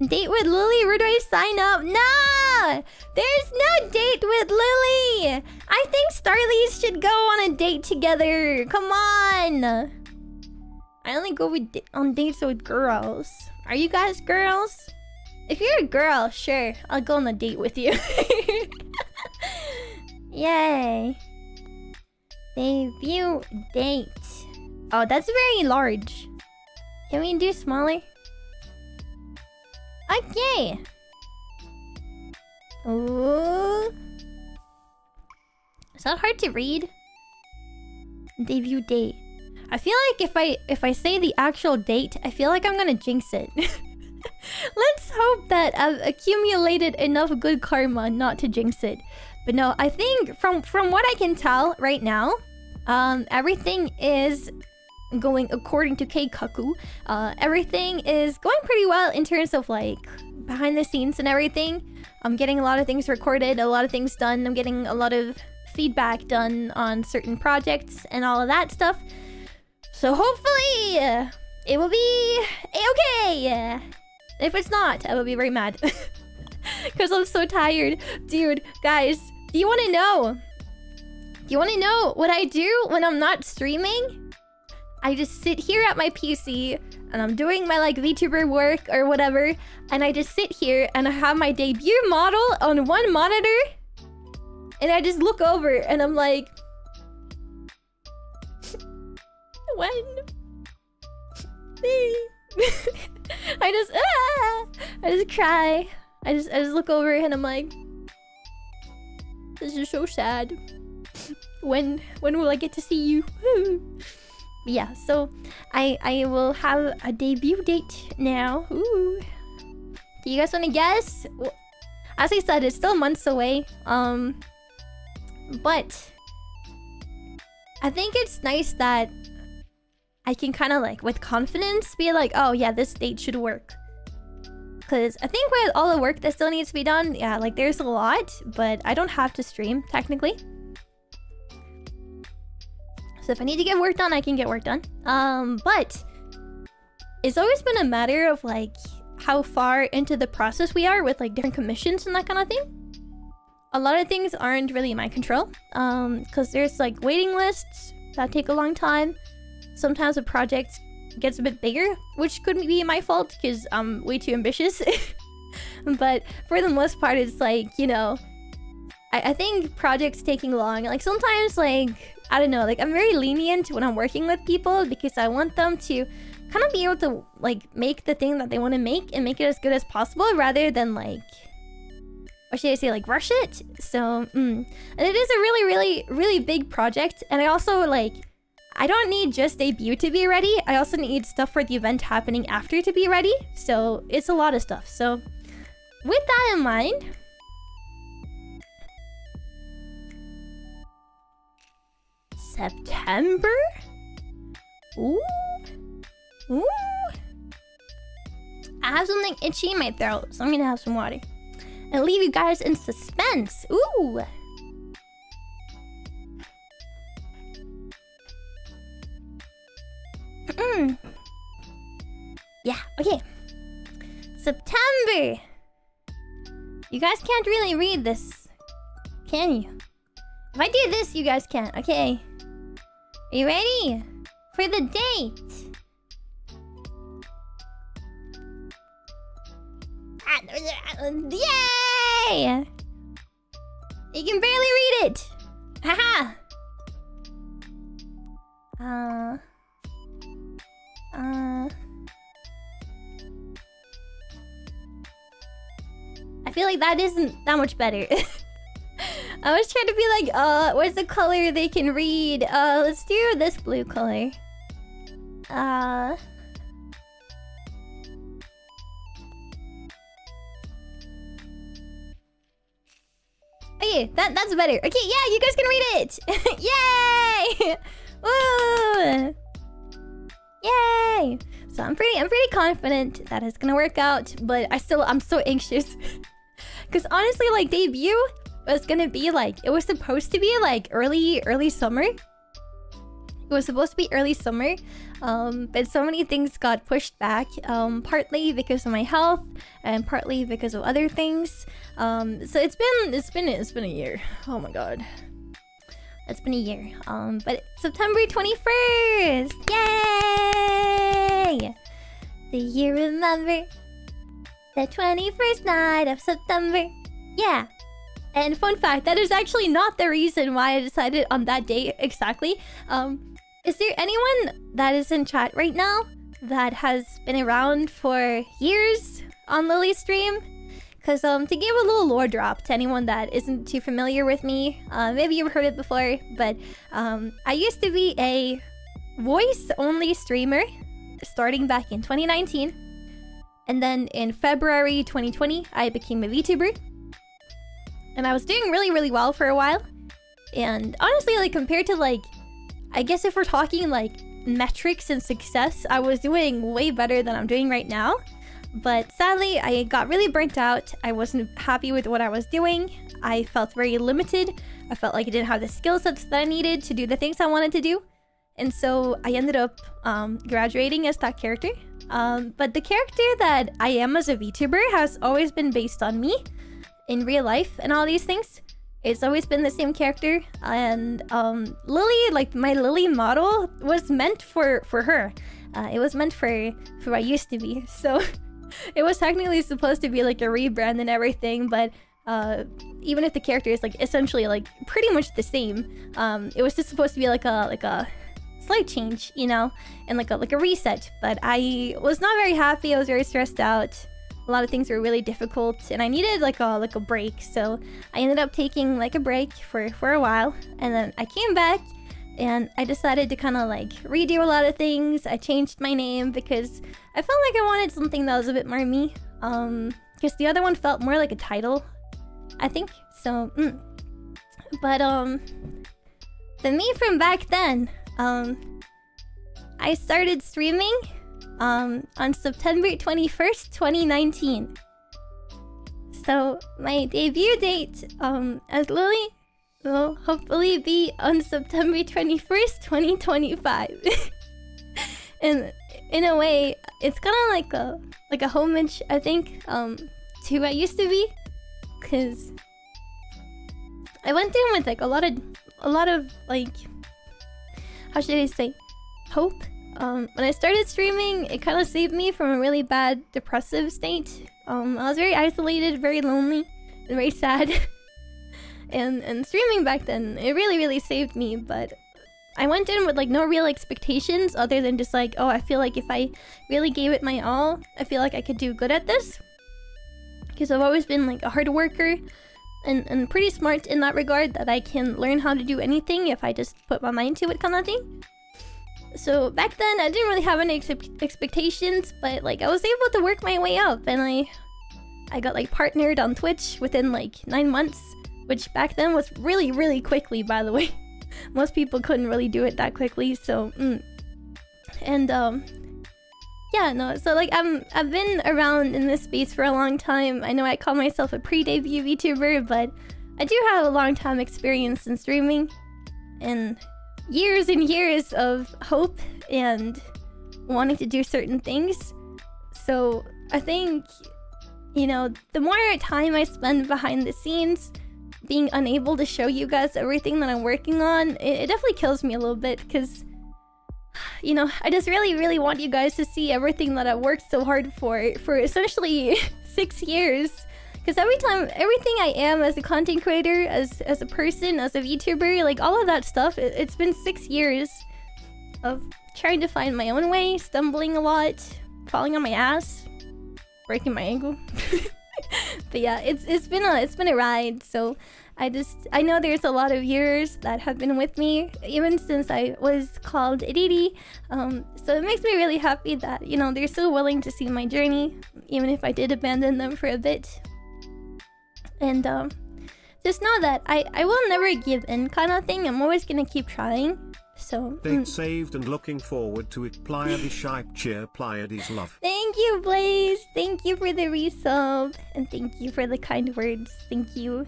date with Lillie. Where do I sign up? No! There's no date with Lillie! I think Starlies should go on a date together. Come on! I only go on dates with girls. Are you guys girls? If you're a girl, sure, I'll go on a date with you. Yay. Debut date. Oh, that's very large. Can we do smaller? Okay. Ooh. Is that hard to read? Debut date. I feel like if I say the actual date, I feel like I'm gonna jinx it. Let's hope that I've accumulated enough good karma not to jinx it. But no, I think from what I can tell right now, everything is going according to Keikaku. Everything is going pretty well in terms of like behind the scenes and everything. I'm getting a lot of things recorded, a lot of things done. I'm getting a lot of feedback done on certain projects and all of that stuff. So hopefully it will be okay. If it's not, I will be very mad. Because I'm so tired. Dude, guys, do you want to know? Do you want to know what I do when I'm not streaming? I just sit here at my PC and I'm doing my like VTuber work or whatever. And I just sit here and I have my debut model on one monitor. And I just look over and I'm like... When? I just cry. I just look over and I'm like, this is so sad. When will I get to see you? Yeah, so I will have a debut date now. Ooh. Do you guys want to guess? Well, as I said, it's still months away. But I think it's nice that I can kind of like with confidence be like, oh yeah, this date should work. Because I think with all the work that still needs to be done, yeah, like there's a lot, but I don't have to stream technically. So if I need to get work done, I can get work done. But it's always been a matter of like how far into the process we are with like different commissions and that kind of thing. A lot of things aren't really in my control, because there's like waiting lists that take a long time. Sometimes a project gets a bit bigger, which could be my fault because I'm way too ambitious. But for the most part, it's like, you know, I think projects taking long. Like sometimes, like, I don't know, like I'm very lenient when I'm working with people because I want them to kind of be able to like make the thing that they want to make and make it as good as possible rather than like, or should I say like rush it? So, and it is a really big project. And I also like, I don't need just debut to be ready. I also need stuff for the event happening after to be ready. So it's a lot of stuff. So with that in mind, September? Ooh. Ooh. I have something itchy in my throat, so I'm gonna have some water. And leave you guys in suspense. Ooh. Yeah, okay. September. You guys can't really read this, can you? If I do this, you guys can't. Okay. Are you ready for the date? Yay! You can barely read it. Haha. I feel like that isn't that much better. I was trying to be like, what's the color they can read? Let's do this blue color. Okay, that's better. Okay, yeah, you guys can read it. Yay! Woo! Yay! So I'm pretty confident that it's gonna work out, but I'm so anxious. Cause honestly, like debut was gonna be like, it was supposed to be like early summer. It was supposed to be early summer, but so many things got pushed back, partly because of my health and partly because of other things. So it's been a year. Oh my god, it's been a year. But September 21st, yay! Do you remember the 21st night of September? Yeah. And fun fact, that is actually not the reason why I decided on that date exactly. Is there anyone that is in chat right now that has been around for years on Lillie's stream? Because to give a little lore drop to anyone that isn't too familiar with me, maybe you've heard it before, but I used to be a voice-only streamer starting back in 2019. And then in February 2020, I became a VTuber. And I was doing really well for a while. And honestly, like compared to like, I guess if we're talking like metrics and success, I was doing way better than I'm doing right now. But sadly, I got really burnt out. I wasn't happy with what I was doing. I felt very limited. I felt like I didn't have the skill sets that I needed to do the things I wanted to do. And so I ended up graduating as that character. But the character that I am as a VTuber has always been based on me in real life and all these things. It's always been the same character. And Lillie, like my Lillie model was meant for her. It was meant for who I used to be. So it was technically supposed to be like a rebrand and everything, but even if the character is like essentially like pretty much the same, it was just supposed to be like a slight change, you know, and like a reset. But I was not very happy. I was very stressed out. A lot of things were really difficult, and I needed like a break. So I ended up taking like a break for a while, and then I came back, and I decided to kind of like redo a lot of things. I changed my name because I felt like I wanted something that was a bit more me. Because the other one felt more like a title, I think. So, but the me from back then, I started streaming on September 21st, 2019. So my debut date as Lillie will hopefully be on September 21st, 2025. And in a way, it's kind of like a homage, I think, to who I used to be, because I went in with like a lot of like, how should I say, hope. When I started streaming, it kind of saved me from a really bad depressive state. I was very isolated, very lonely, and very sad. and streaming back then, it really saved me. But I went in with like no real expectations other than just like, oh, I feel like if I really gave it my all, I feel like I could do good at this. Because I've always been like a hard worker and pretty smart in that regard, that I can learn how to do anything if I just put my mind to it, kind of thing. So back then, I didn't really have any expectations, but like I was able to work my way up, and I got like partnered on Twitch within like 9 months, which back then was really quickly, by the way. Most people couldn't really do it that quickly, so and yeah, no, so like I've been around in this space for a long time. I know I call myself a pre-debut VTuber, but I do have a long time experience in streaming and years and years of hope and wanting to do certain things. So I think, you know, the more time I spend behind the scenes, being unable to show you guys everything that I'm working on, it definitely kills me a little bit, because, you know, I just really want you guys to see everything that I worked so hard for essentially 6 years. Because everything I am as a content creator, as a person, as a VTuber, like all of that stuff, it's been 6 years of trying to find my own way, stumbling a lot, falling on my ass, breaking my ankle. But yeah, it's been a ride. So I know there's a lot of viewers that have been with me even since I was called Riiiiiitt. So it makes me really happy that, you know, they're so willing to see my journey, even if I did abandon them for a bit. And just know that I will never give in, kind of thing. I'm always gonna keep trying. So date saved and looking forward to it. Pleiad cheer, Pleiad love. Thank you, Blaze. Thank you for the resub, and thank you for the kind words. Thank you.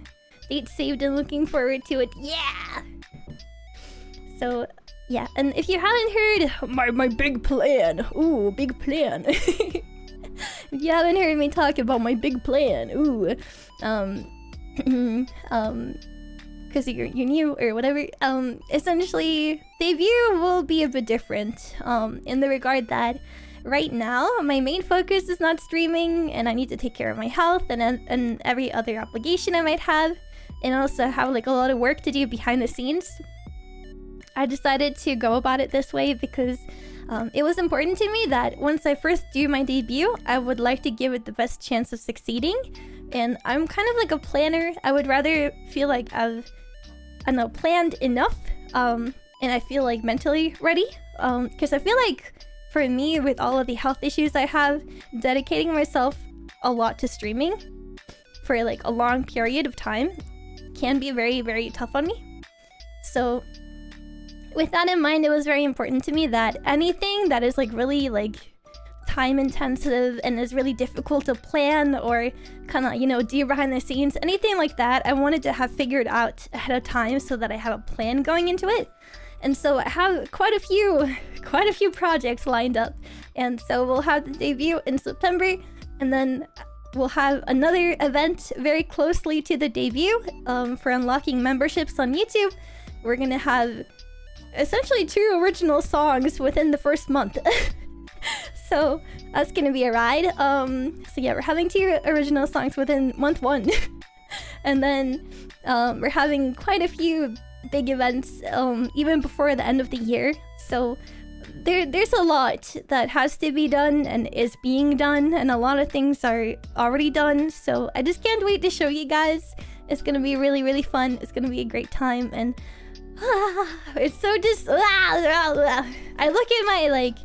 Date saved and looking forward to it. Yeah. So yeah, and if you haven't heard my big plan, ooh, big plan. If you haven't heard me talk about my big plan, ooh, because you're new or whatever, essentially debut will be a bit different, in the regard that right now my main focus is not streaming, and I need to take care of my health and every other obligation I might have, and also have like a lot of work to do behind the scenes. I decided to go about it this way because it was important to me that once I first do my debut, I would like to give it the best chance of succeeding. And I'm kind of like a planner. I would rather feel like I've, I don't know, planned enough, and I feel like mentally ready. Because I feel like for me, with all of the health issues I have, dedicating myself a lot to streaming for like a long period of time can be very tough on me. So with that in mind, it was very important to me that anything that is like really like time intensive and is really difficult to plan or kind of, you know, do behind the scenes, anything like that, I wanted to have figured out ahead of time so that I have a plan going into it. And so I have quite a few projects lined up. And so we'll have the debut in September, and then we'll have another event very closely to the debut for unlocking memberships on YouTube. We're gonna have essentially 2 original songs within the first month. So that's gonna be a ride. So yeah, we're having 2 original songs within month 1. And then we're having quite a few big events even before the end of the year. So there's a lot that has to be done and is being done, and a lot of things are already done. So I just can't wait to show you guys. It's gonna be really fun. It's gonna be a great time, and it's so just I look at my like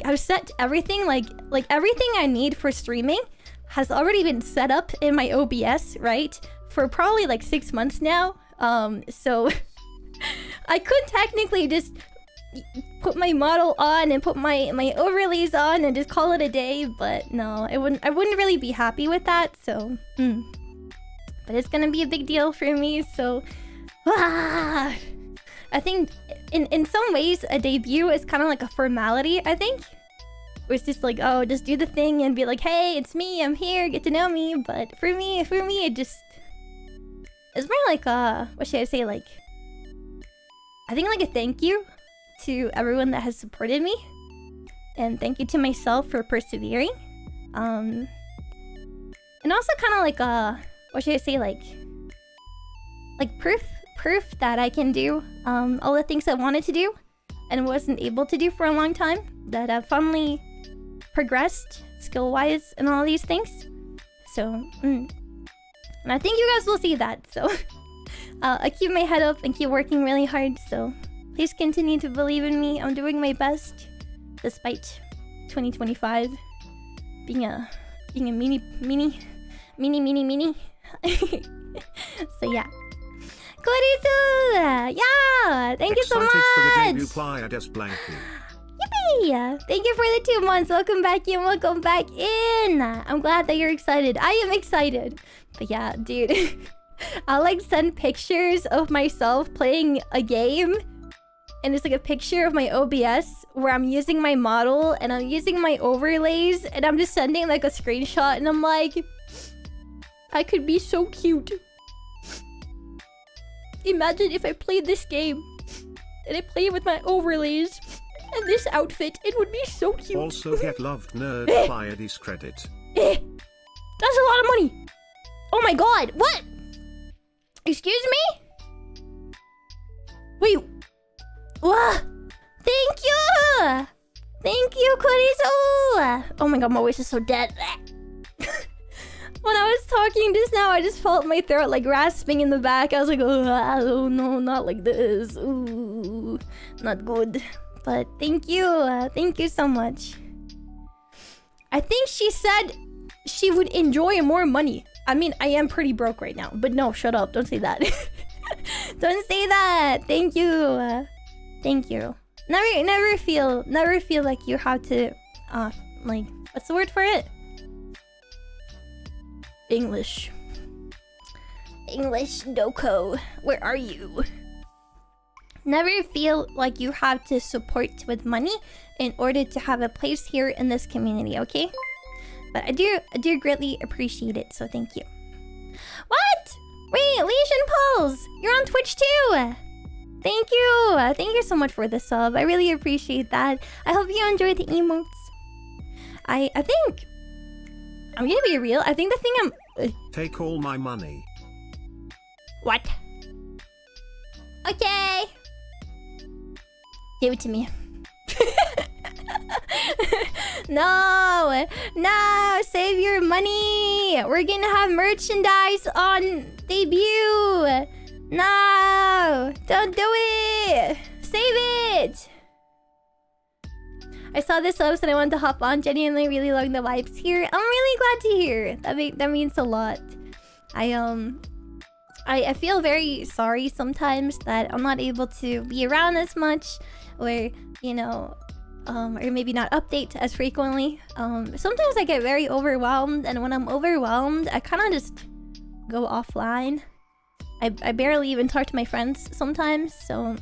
I've set everything like everything I need for streaming has already been set up in my OBS, right, for probably like 6 months now. So I could technically just put my model on and put my overlays on and just call it a day. But no, I wouldn't really be happy with that. So, but it's gonna be a big deal for me. So, I think in some ways a debut is kind of like a formality. I think. It's just like, oh, just do the thing and be like, hey, it's me, I'm here, get to know me. But for me, it just... It's more like, what should I say, like... I think like a thank you to everyone that has supported me. And thank you to myself for persevering. And also kind of like, what should I say, like proof that I can do all the things I wanted to do and wasn't able to do for a long time. That I've finally progressed skill-wise and all these things. So, and I think you guys will see that. So, I keep my head up and keep working really hard. So, please continue to believe in me. I'm doing my best, despite 2025 being a mini. So yeah. Korisu! Yeah! Thank you so much! Excited for the debut Pleiad Blanky. Yippee! Thank you for the 2 months. Welcome back in. Welcome back in. I'm glad that you're excited. I am excited. But yeah, dude. I'll like send pictures of myself playing a game. And it's like a picture of my OBS where I'm using my model and I'm using my overlays. And I'm just sending like a screenshot and I'm like... I could be so cute. Imagine if I played this game and I played with my overlays and this outfit. It would be so cute. Also get loved nerd Pleiades credit. That's a lot of money. Oh my god. What? Excuse me? Wait. What? Thank you. Thank you, Korisu. Oh my god, my voice is so dead. When I was talking just now, I just felt my throat like rasping in the back. I was like, oh no, not like this. Ooh, not good. But thank you so much. I think she said she would enjoy more money. I mean, I am pretty broke right now. But no, shut up. Don't say that. Don't say that. Thank you. Thank you. Never feel like you have to, like, what's the word for it? English Doko, where are you? Never feel like you have to support with money in order to have a place here in this community, okay? But I do greatly appreciate it, so thank you. What? Wait, Legion Pulse, you're on Twitch too. Thank you so much for the sub. I really appreciate that. I hope you enjoyed the emotes. I think I'm gonna be real. I think the thing Take all my money. What? Okay. Give it to me. No, save your money. We're gonna have merchandise on debut. No, don't do it. Save it. I saw this subs and I wanted to hop on. Genuinely really loving the vibes here. I'm really glad to hear. That means a lot. I feel very sorry sometimes that I'm not able to be around as much, or you know, or maybe not update as frequently. Sometimes I get very overwhelmed, and when I'm overwhelmed, I kind of just go offline. I barely even talk to my friends sometimes. So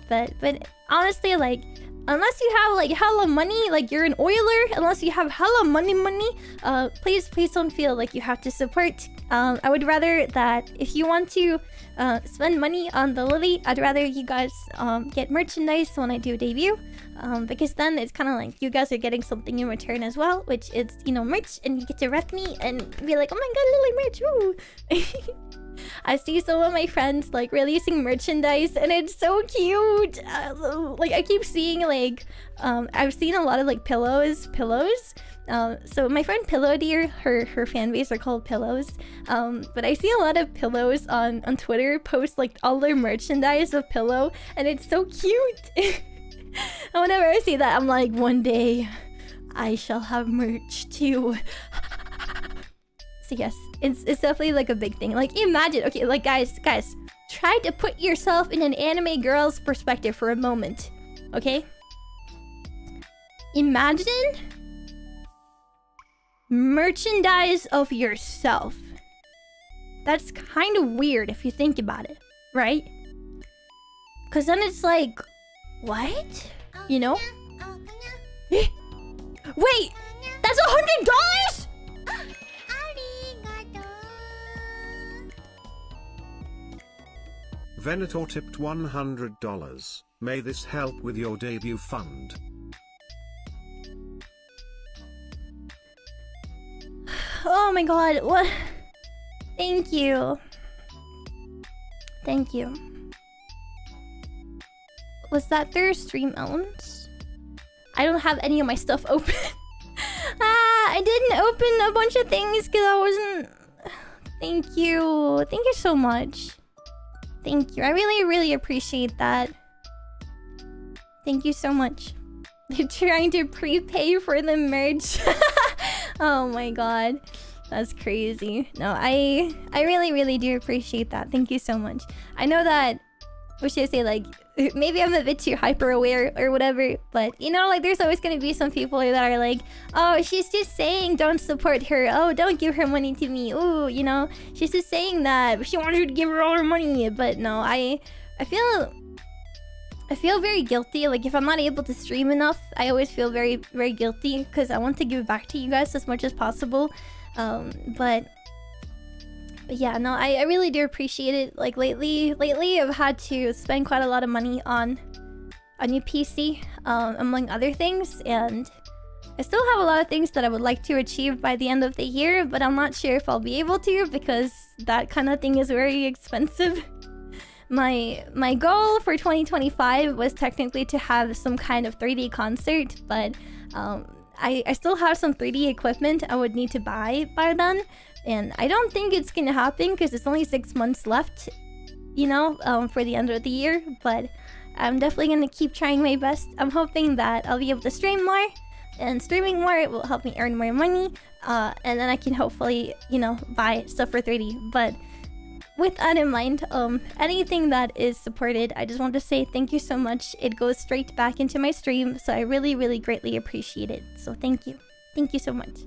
but honestly, like, unless you have like hella money, like you're an oiler, unless you have hella money, please don't feel like you have to support. I would rather that if you want to spend money on the Lillie, I'd rather you guys get merchandise when I do debut, because then it's kind of like you guys are getting something in return as well, which is, you know, merch, and you get to rep me and be like, oh my god, Lillie merch, woo! I see some of my friends like releasing merchandise and it's so cute. Like I keep seeing like I've seen a lot of like pillows. So my friend Pillow Deer, her fan base are called Pillows. But I see a lot of pillows on Twitter post like all their merchandise of Pillow, and it's so cute. And whenever I see that, I'm like, one day I shall have merch too. So yes, it's definitely like a big thing. Like imagine, okay, like guys, try to put yourself in an anime girl's perspective for a moment. Okay? Imagine merchandise of yourself. That's kind of weird if you think about it, right? Because then it's like, what? You know? Wait! That's $100?! Venator tipped $100. May this help with your debut fund. Oh my god, what? Thank you. Thank you. Was that their stream elements? I don't have any of my stuff open. I didn't open a bunch of things because I wasn't... Thank you. Thank you so much. Thank you. I really, really appreciate that. Thank you so much. They're trying to prepay for the merch. Oh my god. That's crazy. No, I really, really do appreciate that. Thank you so much. I know that... What should I say? Like, maybe I'm a bit too hyper aware or whatever, but you know, like, there's always gonna be some people that are like, oh, she's just saying don't support her. Oh, don't give her money to me. Ooh, you know, she's just saying that. She wants you to give her all her money. But no, I feel very guilty. Like, if I'm not able to stream enough, I always feel very, very guilty because I want to give back to you guys as much as possible. But yeah, no, I really do appreciate it. Like, lately I've had to spend quite a lot of money on a new PC, among other things, and I still have a lot of things that I would like to achieve by the end of the year, but I'm not sure if I'll be able to because that kind of thing is very expensive. My goal for 2025 was technically to have some kind of 3D concert, but I still have some 3D equipment I would need to buy by then. And I don't think it's gonna happen because it's only 6 months left, you know, for the end of the year. But I'm definitely gonna keep trying my best. I'm hoping that I'll be able to stream more. And streaming more, it will help me earn more money. And then I can hopefully, you know, buy stuff for 3D. But with that in mind, anything that is supported, I just want to say thank you so much. It goes straight back into my stream. So I really, really greatly appreciate it. So thank you. Thank you so much.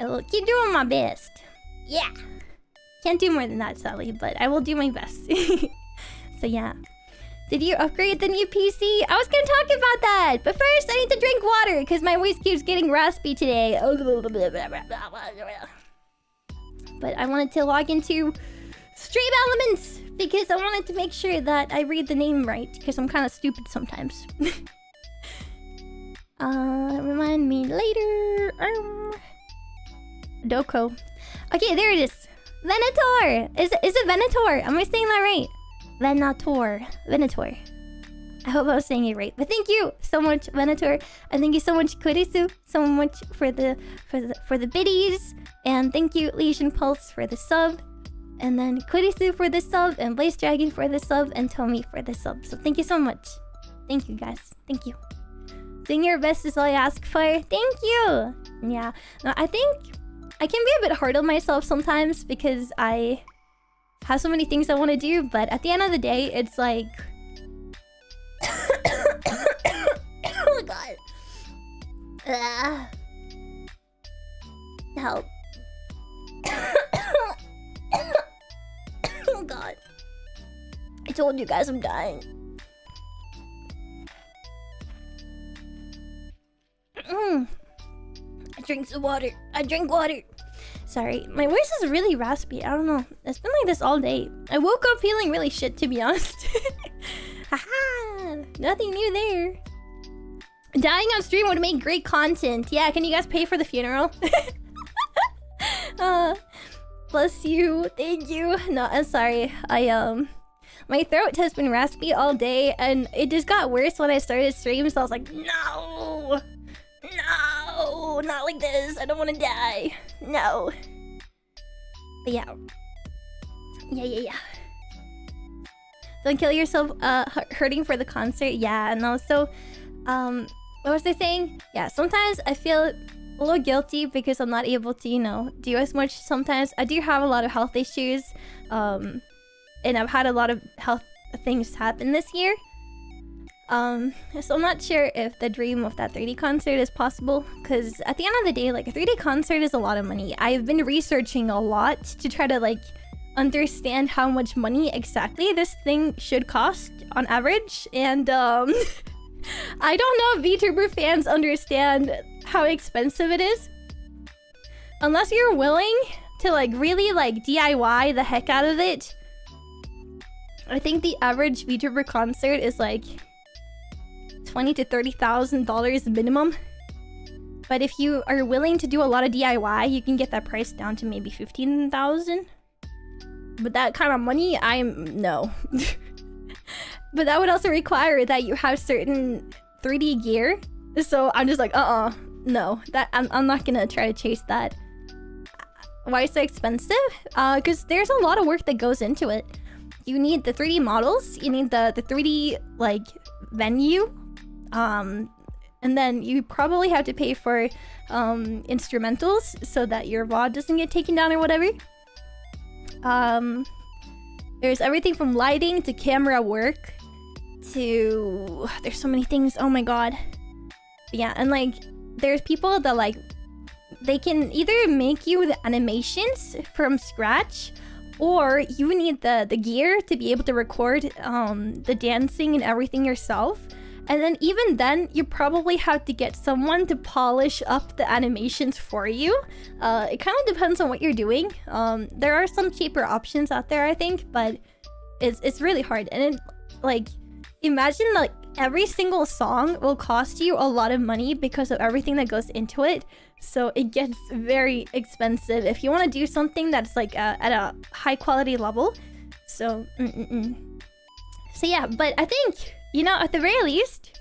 I will keep doing my best. Yeah. Can't do more than that, sadly, but I will do my best. So yeah. Did you upgrade the new PC? I was gonna talk about that, but first I need to drink water because my voice keeps getting raspy today. But I wanted to log into Stream Elements because I wanted to make sure that I read the name right because I'm kind of stupid sometimes. Remind me later. Doko. Okay, there it is. Venator! Is it Venator? Am I saying that right? Venator. Venator. I hope I was saying it right. But thank you so much, Venator. And thank you so much, Kurisu, so much for the biddies. And thank you, Legion Pulse, for the sub. And then Kurisu for the sub, and Blaze Dragon for the sub, and Tomi for the sub. So thank you so much. Thank you, guys. Thank you. Doing your best is all I ask for. Thank you! Yeah. No, I think I can be a bit hard on myself sometimes because I have so many things I want to do, but at the end of the day, it's like... Oh god. Help. Oh god. I told you guys I'm dying. I drink some water. I drink water. Sorry, my voice is really raspy. I don't know. It's been like this all day. I woke up feeling really shit, to be honest. Haha! Nothing new there. Dying on stream would make great content. Yeah, can you guys pay for the funeral? Bless you. Thank you. No, I'm sorry. My throat has been raspy all day, and it just got worse when I started stream, so I was like, no! No! Not like this. I don't want to die. No. But yeah. Yeah. Don't kill yourself hurting for the concert. Yeah, and also, what was I saying? Yeah, sometimes I feel a little guilty because I'm not able to, you know, do as much. Sometimes I do have a lot of health issues, and I've had a lot of health things happen this year. So I'm not sure if the dream of that 3D concert is possible, because at the end of the day, like, a 3D concert is a lot of money. I've been researching a lot to try to, like, understand how much money exactly this thing should cost on average, and I don't know if VTuber fans understand how expensive it is. Unless you're willing to, like, really, like, DIY the heck out of it. I think the average VTuber concert is like $20,000 to $30,000 minimum. But if you are willing to do a lot of DIY, you can get that price down to maybe $15,000. But that kind of money, no. But that would also require that you have certain 3D gear. So I'm just like, no. I'm not gonna try to chase that. Why is it so expensive? Because there's a lot of work that goes into it. You need the 3D models, you need the 3D, like, venue, and then you probably have to pay for instrumentals so that your VOD doesn't get taken down or whatever. There's everything from lighting to camera work to... There's so many things, oh my god. But yeah, and, like, there's people that, like, they can either make you the animations from scratch, or you need the gear to be able to record the dancing and everything yourself. And then even then, you probably have to get someone to polish up the animations for you. It kind of depends on what you're doing. There are some cheaper options out there, I think, but it's really hard. And it, like, imagine, like, every single song will cost you a lot of money because of everything that goes into it. So it gets very expensive if you want to do something that's, like, at a high quality level. So, So yeah, but I think, you know, at the very least,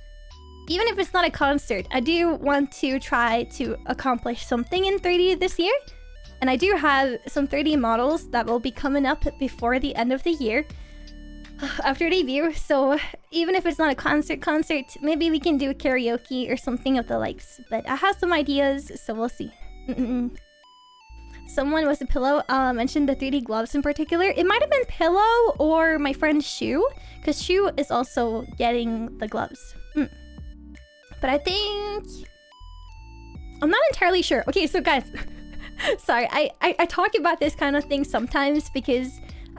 even if it's not a concert, I do want to try to accomplish something in 3D this year. And I do have some 3D models that will be coming up before the end of the year. After debut, so even if it's not a concert, maybe we can do a karaoke or something of the likes. But I have some ideas, so we'll see. Someone with a pillow mentioned the 3D gloves in particular. It might have been Pillow or my friend Shu, because Shu is also getting the gloves. But I think... I'm not entirely sure. Okay, so guys, sorry, I talk about this kind of thing sometimes because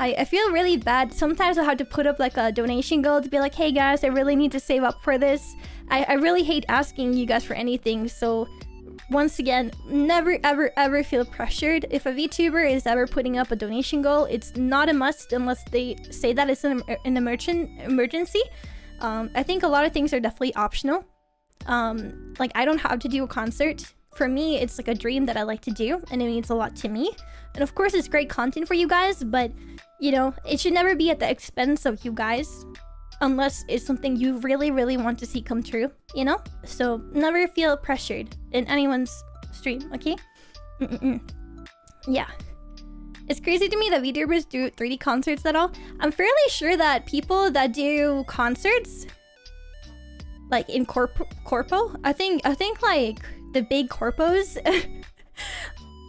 I feel really bad. Sometimes I have to put up, like, a donation goal to be like, hey guys, I really need to save up for this. I really hate asking you guys for anything, so once again, never ever feel pressured. If a VTuber is ever putting up a donation goal, it's not a must unless they say that it's an emergency. I think a lot of things are definitely optional. Like, I don't have to do a concert. For me, it's like a dream that I like to do, and it means a lot to me. And of course, it's great content for you guys, but, you know, it should never be at the expense of you guys. Unless it's something you really want to see come true, you know? So, never feel pressured in anyone's stream, okay? Yeah. It's crazy to me that VTubers do 3D concerts at all. I'm fairly sure that people that do concerts, like, in corpo, I think like, the big corpos...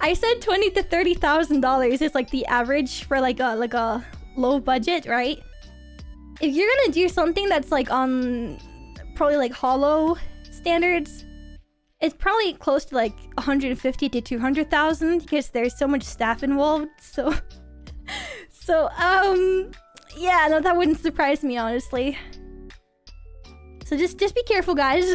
I said $20,000 to $30,000 is, like, the average for, like a low budget, right? If you're gonna do something that's, like, on probably, like, hollow standards, it's probably close to, like, 150 to 200,000 because there's so much staff involved. So yeah, no, that wouldn't surprise me, honestly. So just be careful, guys.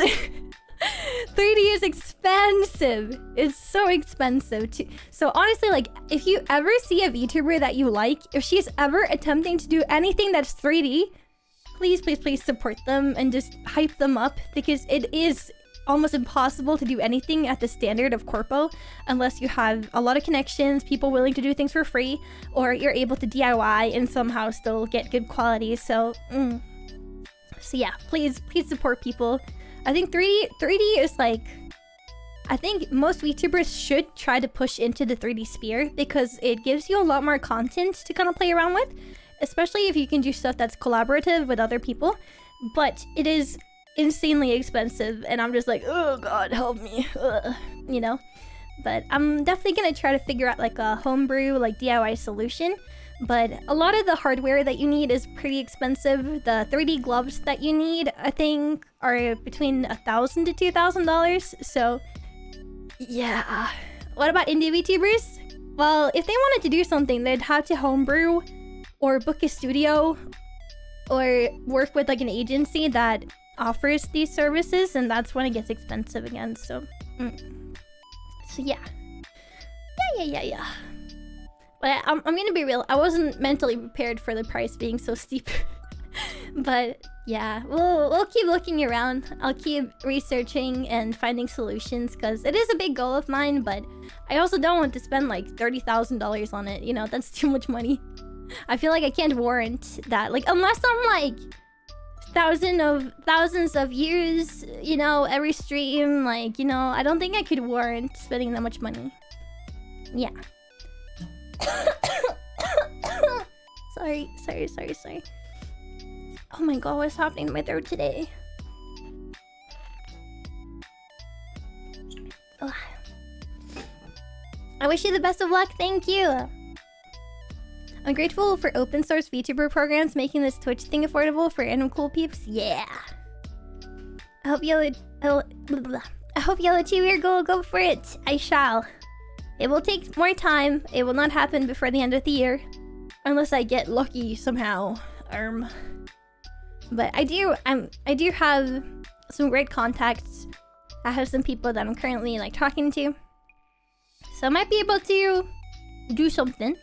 3D is expensive. It's so expensive too. So honestly, like, if you ever see a VTuber that you like, if she's ever attempting to do anything that's 3D, please support them and just hype them up, because it is almost impossible to do anything at the standard of corpo unless you have a lot of connections, people willing to do things for free, or you're able to DIY and somehow still get good quality. So yeah, please support people. I think 3D is, like, I think most VTubers should try to push into the 3D sphere because it gives you a lot more content to kind of play around with, especially if you can do stuff that's collaborative with other people. But it is insanely expensive, and I'm just like, oh god, help me, you know? But I'm definitely gonna try to figure out, like, a homebrew, like, DIY solution. But a lot of the hardware that you need is pretty expensive. The 3D gloves that you need, I think, are between $1,000 to $2,000. So, yeah. What about indie VTubers? Well, if they wanted to do something, they'd have to homebrew or book a studio or work with like an agency that offers these services, and that's when it gets expensive again. So, so yeah. Yeah. But I'm gonna be real. I wasn't mentally prepared for the price being so steep. But yeah, we'll keep looking around. I'll keep researching and finding solutions because it is a big goal of mine. But I also don't want to spend like $30,000 on it. You know, that's too much money. I feel like I can't warrant that. Like, unless I'm like thousands of views, you know, every stream. Like, you know, I don't think I could warrant spending that much money. Yeah. Sorry. Oh my god, what's happening to my throat today? Ugh. I wish you the best of luck, thank you! I'm grateful for open source VTuber programs making this Twitch thing affordable for random cool peeps. Yeah! I hope you'll achieve your goal, go for it! I shall. It will take more time. It will not happen before the end of the year. Unless I get lucky somehow. But I do have some great contacts. I have some people that I'm currently like talking to. So I might be able to do something.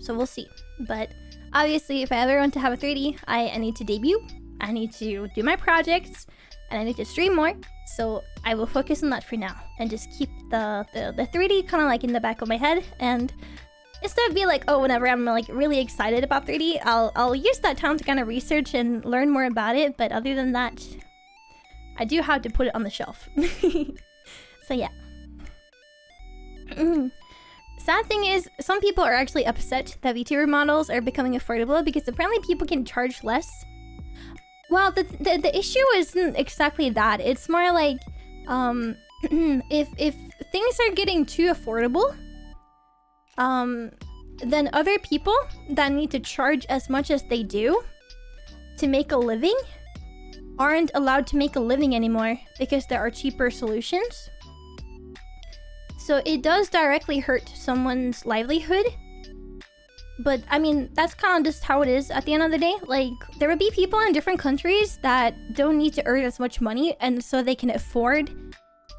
So we'll see. But obviously if I ever want to have a 3D, I need to debut. I need to do my projects. And I need to stream more. So I will focus on that for now and just keep the 3D kind of like in the back of my head, and instead of being like, oh, whenever I'm like really excited about 3D, I'll use that time to kind of research and learn more about it. But other than that, I do have to put it on the shelf. So yeah. Sad thing is, some people are actually upset that VTuber models are becoming affordable because apparently people can charge less. Well, the issue isn't exactly that. It's more like, if things are getting too affordable, then other people that need to charge as much as they do to make a living aren't allowed to make a living anymore because there are cheaper solutions. So it does directly hurt someone's livelihood. But, I mean, that's kind of just how it is at the end of the day. Like, there will be people in different countries that don't need to earn as much money, and so they can afford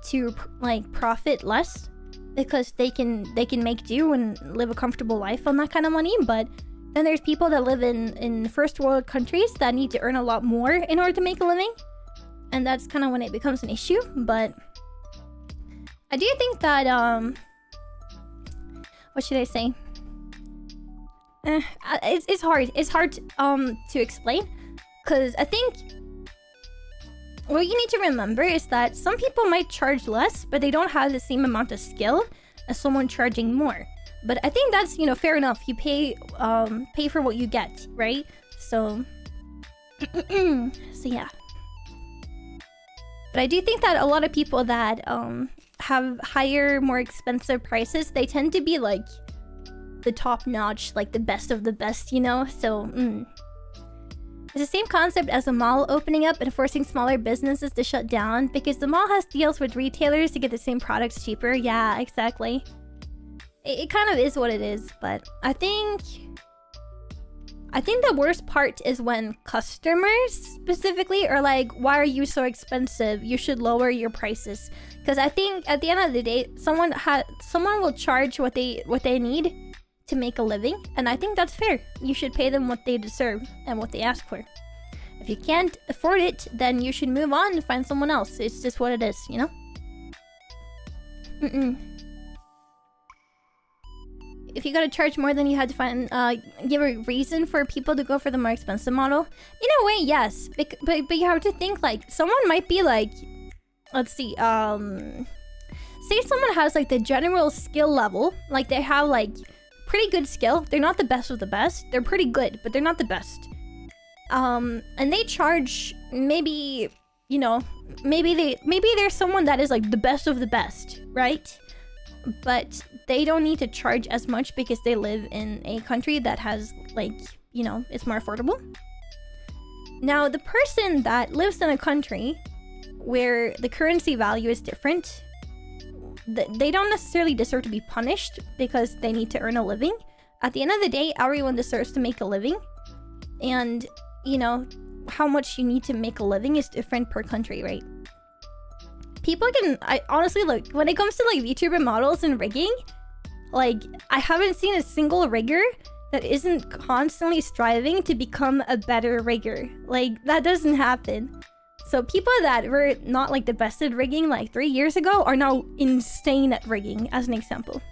to, like, profit less because they can make do and live a comfortable life on that kind of money. But then there's people that live in first world countries that need to earn a lot more in order to make a living. And that's kind of when it becomes an issue. But I do think that, what should I say? It's hard. It's hard to explain, because I think what you need to remember is that some people might charge less, but they don't have the same amount of skill as someone charging more. But I think that's, you know, fair enough. You pay for what you get, right? So, so yeah. But I do think that a lot of people that have higher, more expensive prices, they tend to be like the top notch, like the best of the best, you know? So, it's the same concept as a mall opening up and forcing smaller businesses to shut down because the mall has deals with retailers to get the same products cheaper. Yeah, exactly. It kind of is what it is, but I think the worst part is when customers specifically are like, why are you so expensive? You should lower your prices. Because I think at the end of the day, someone will charge what they need to make a living, and I think that's fair. You should pay them what they deserve and what they ask for. If you can't afford it, then you should move on and find someone else. It's just what it is, you know? If you gotta charge more, then you had to find give a reason for people to go for the more expensive model. In a way, yes, but you have to think, like, someone might be like, let's see, say someone has like the general skill level, like they have like pretty good skill. They're not the best of the best. They're pretty good, but they're not the best. And they charge maybe, you know, maybe there's someone that is like the best of the best, right? but they don't need to charge as much because they live in a country that has, like, you know, it's more affordable. Now, the person that lives in a country where the currency value is different, they don't necessarily deserve to be punished because they need to earn a living. At the end of the day, everyone deserves to make a living. And, you know, how much you need to make a living is different per country, right? People can... I honestly, look, when it comes to, like, VTuber models and rigging, like, I haven't seen a single rigger that isn't constantly striving to become a better rigger. Like, that doesn't happen. So people that were not, like, the best at rigging, like, 3 years ago are now insane at rigging, as an example.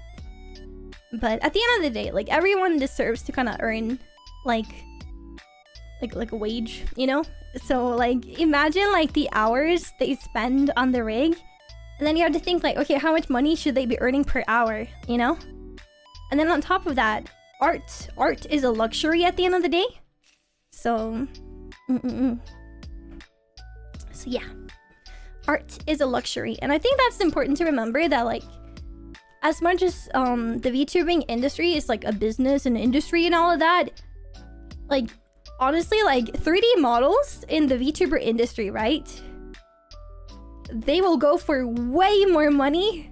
But at the end of the day, like, everyone deserves to kind of earn, like a wage, you know? So, like, imagine, like, the hours they spend on the rig. And then you have to think, like, okay, how much money should they be earning per hour, you know? And then on top of that, art is a luxury at the end of the day. So, So yeah, art is a luxury. And I think that's important to remember, that, like, as much as the VTubing industry is, like, a business and industry and all of that, like, honestly, like, 3D models in the VTuber industry, right? They will go for way more money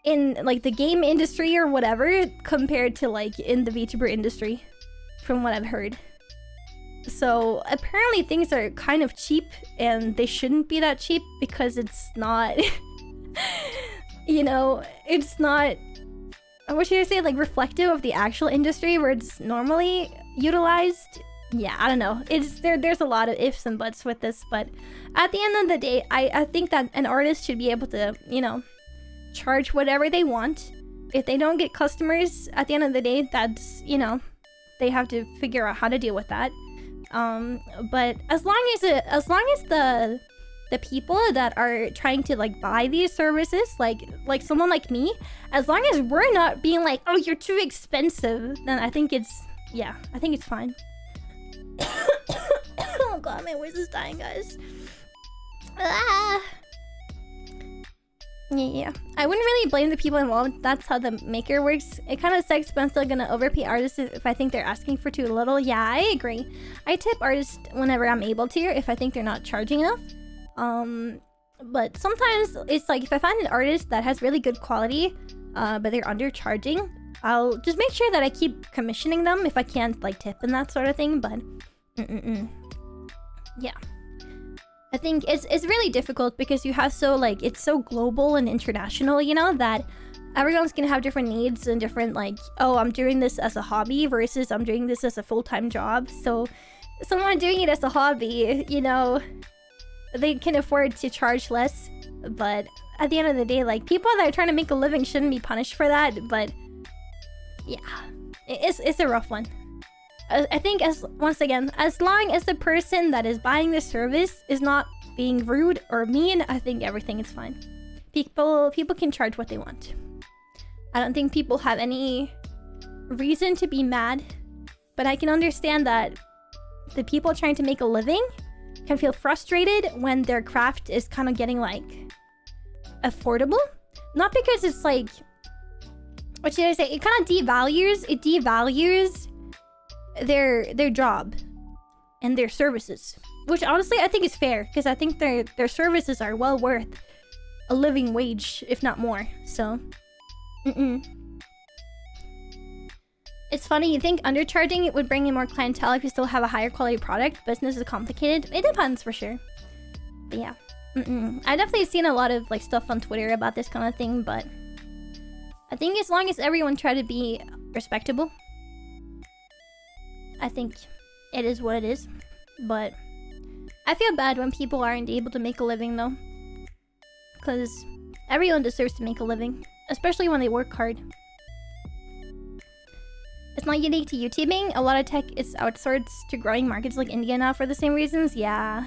in, like, the game industry or whatever compared to, like, in the VTuber industry, from what I've heard. So apparently things are kind of cheap, and they shouldn't be that cheap because it's not, you know, it's not, what should I say, like, reflective of the actual industry where it's normally utilized. Yeah, I don't know. It's there's a lot of ifs and buts with this, but at the end of the day, I think that an artist should be able to, you know, charge whatever they want. If they don't get customers at the end of the day, that's, you know, they have to figure out how to deal with that. But as long as the people that are trying to, like, buy these services, like someone like me, as long as we're not being like, oh, you're too expensive, then I think it's, yeah, I think it's fine. Oh god, my voice is dying, guys. Ah. Yeah, I wouldn't really blame the people involved. That's how the maker works. It kind of sucks, but I'm still gonna overpay artists if I think they're asking for too little. Yeah, I agree. I tip artists whenever I'm able to, if I think they're not charging enough. But sometimes it's like, if I find an artist that has really good quality, but they're undercharging, I'll just make sure that I keep commissioning them if I can't, like, tip and that sort of thing. But yeah, I think it's really difficult because you have so, like, it's so global and international, you know, that everyone's gonna have different needs and different, like, oh, I'm doing this as a hobby versus I'm doing this as a full-time job. So someone doing it as a hobby, you know, they can afford to charge less. But at the end of the day, like, people that are trying to make a living shouldn't be punished for that. But yeah, it's a rough one. I think, once again, as long as the person that is buying the service is not being rude or mean, I think everything is fine. People can charge what they want. I don't think people have any reason to be mad, but I can understand that the people trying to make a living can feel frustrated when their craft is kind of getting, like, affordable. Not because it's, like, what should I say? It kind of devalues their job and their services, which honestly I think is fair, because I think their services are well worth a living wage, if not more. So it's funny, you think undercharging it would bring in more clientele if you still have a higher quality product. Business is complicated. It depends for sure. But yeah, I've definitely seen a lot of, like, stuff on Twitter about this kind of thing, but I think as long as everyone try to be respectable, I think it is what it is. But I feel bad when people aren't able to make a living, though, because everyone deserves to make a living, especially when they work hard. It's not unique to YouTubing. A lot of tech is outsourced to growing markets like India now for the same reasons. Yeah,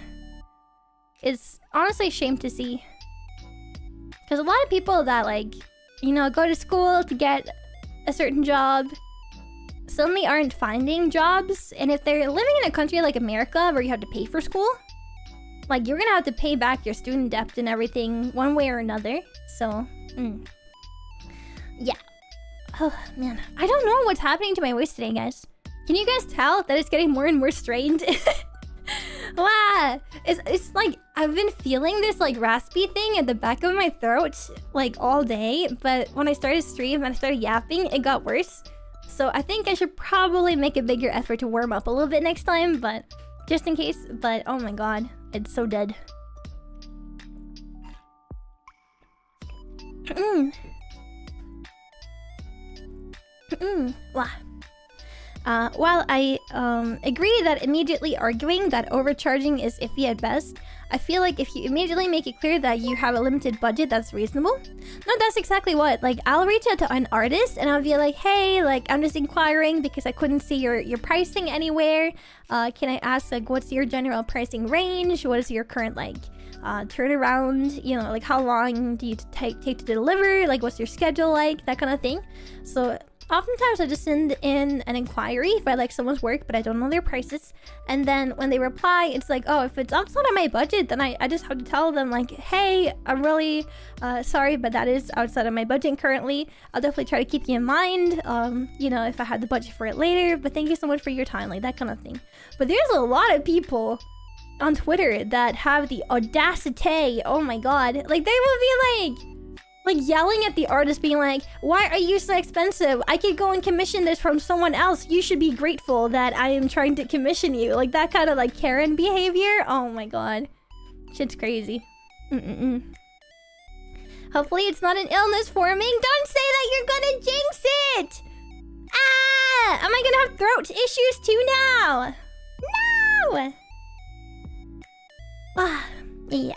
it's honestly a shame to see, because a lot of people that, like, you know, go to school to get a certain job suddenly aren't finding jobs. And if they're living in a country like America where you have to pay for school, like, you're gonna have to pay back your student debt and everything one way or another. So Yeah. Oh, man. I don't know what's happening to my voice today, guys. Can you guys tell that it's getting more and more strained? Wow. It's like I've been feeling this like raspy thing at the back of my throat like all day, but when I started stream and I started yapping, it got worse. So I think I should probably make a bigger effort to warm up a little bit next time, but just in case. But oh my god, it's so dead. Wow. While I agree that immediately arguing that overcharging is iffy at best, I feel like if you immediately make it clear that you have a limited budget, that's reasonable. No, that's exactly what. Like, I'll reach out to an artist and I'll be like, hey, like, I'm just inquiring because I couldn't see your pricing anywhere. Can I ask, like, what's your general pricing range? What is your current, like, turnaround? You know, like, how long do you take to deliver? Like, what's your schedule like? That kind of thing. So oftentimes I just send in an inquiry if I like someone's work, but I don't know their prices. And then when they reply, it's like, oh, if it's outside of my budget, then I just have to tell them like, hey, I'm really sorry, but that is outside of my budget currently. I'll definitely try to keep you in mind, you know, if I had the budget for it later, but thank you so much for your time, like that kind of thing. But there's a lot of people on Twitter that have the audacity, oh my god, like they will be like yelling at the artist, being like, why are you so expensive? I could go and commission this from someone else. You should be grateful that I am trying to commission you. Like that kind of like Karen behavior. Oh my god. Shit's crazy. Hopefully it's not an illness forming. Don't say that you're gonna jinx it! Ah! Am I gonna have throat issues too now? No! Ah, yeah.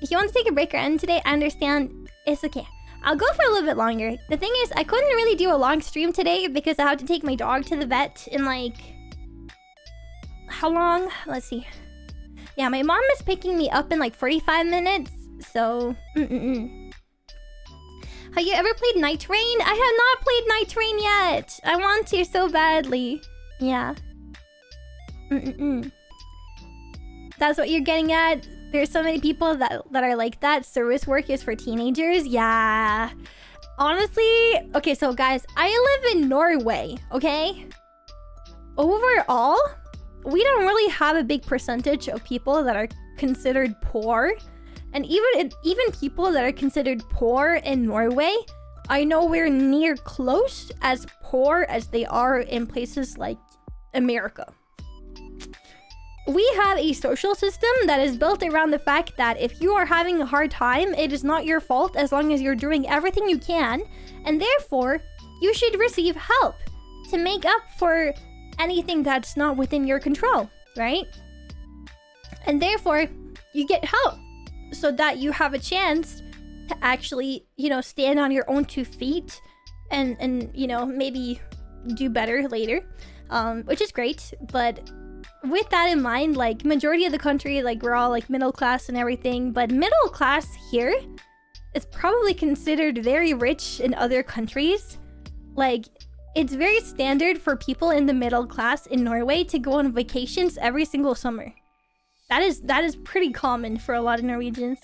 If you want to take a break or end today, I understand. It's okay. I'll go for a little bit longer. The thing is, I couldn't really do a long stream today because I had to take my dog to the vet in like... How long? Let's see. Yeah, my mom is picking me up in like 45 minutes, so... Have you ever played Night Rain? I have not played Night Rain yet. I want to so badly. Yeah. That's what you're getting at? There's so many people that are like that. Service work is for teenagers. Yeah. Honestly, okay, so guys, I live in Norway, okay? Overall, we don't really have a big percentage of people that are considered poor. And even people that are considered poor in Norway are nowhere near close as poor as they are in places like America. We have a social system that is built around the fact that if you are having a hard time, it is not your fault as long as you're doing everything you can, and therefore, you should receive help to make up for anything that's not within your control, right? And therefore, you get help so that you have a chance to actually, you know, stand on your own 2 feet and you know, maybe do better later, which is great, but with that in mind, like, majority of the country, like, we're all, like, middle class and everything, but middle class here is probably considered very rich in other countries. Like, it's very standard for people in the middle class in Norway to go on vacations every single summer. That is pretty common for a lot of Norwegians.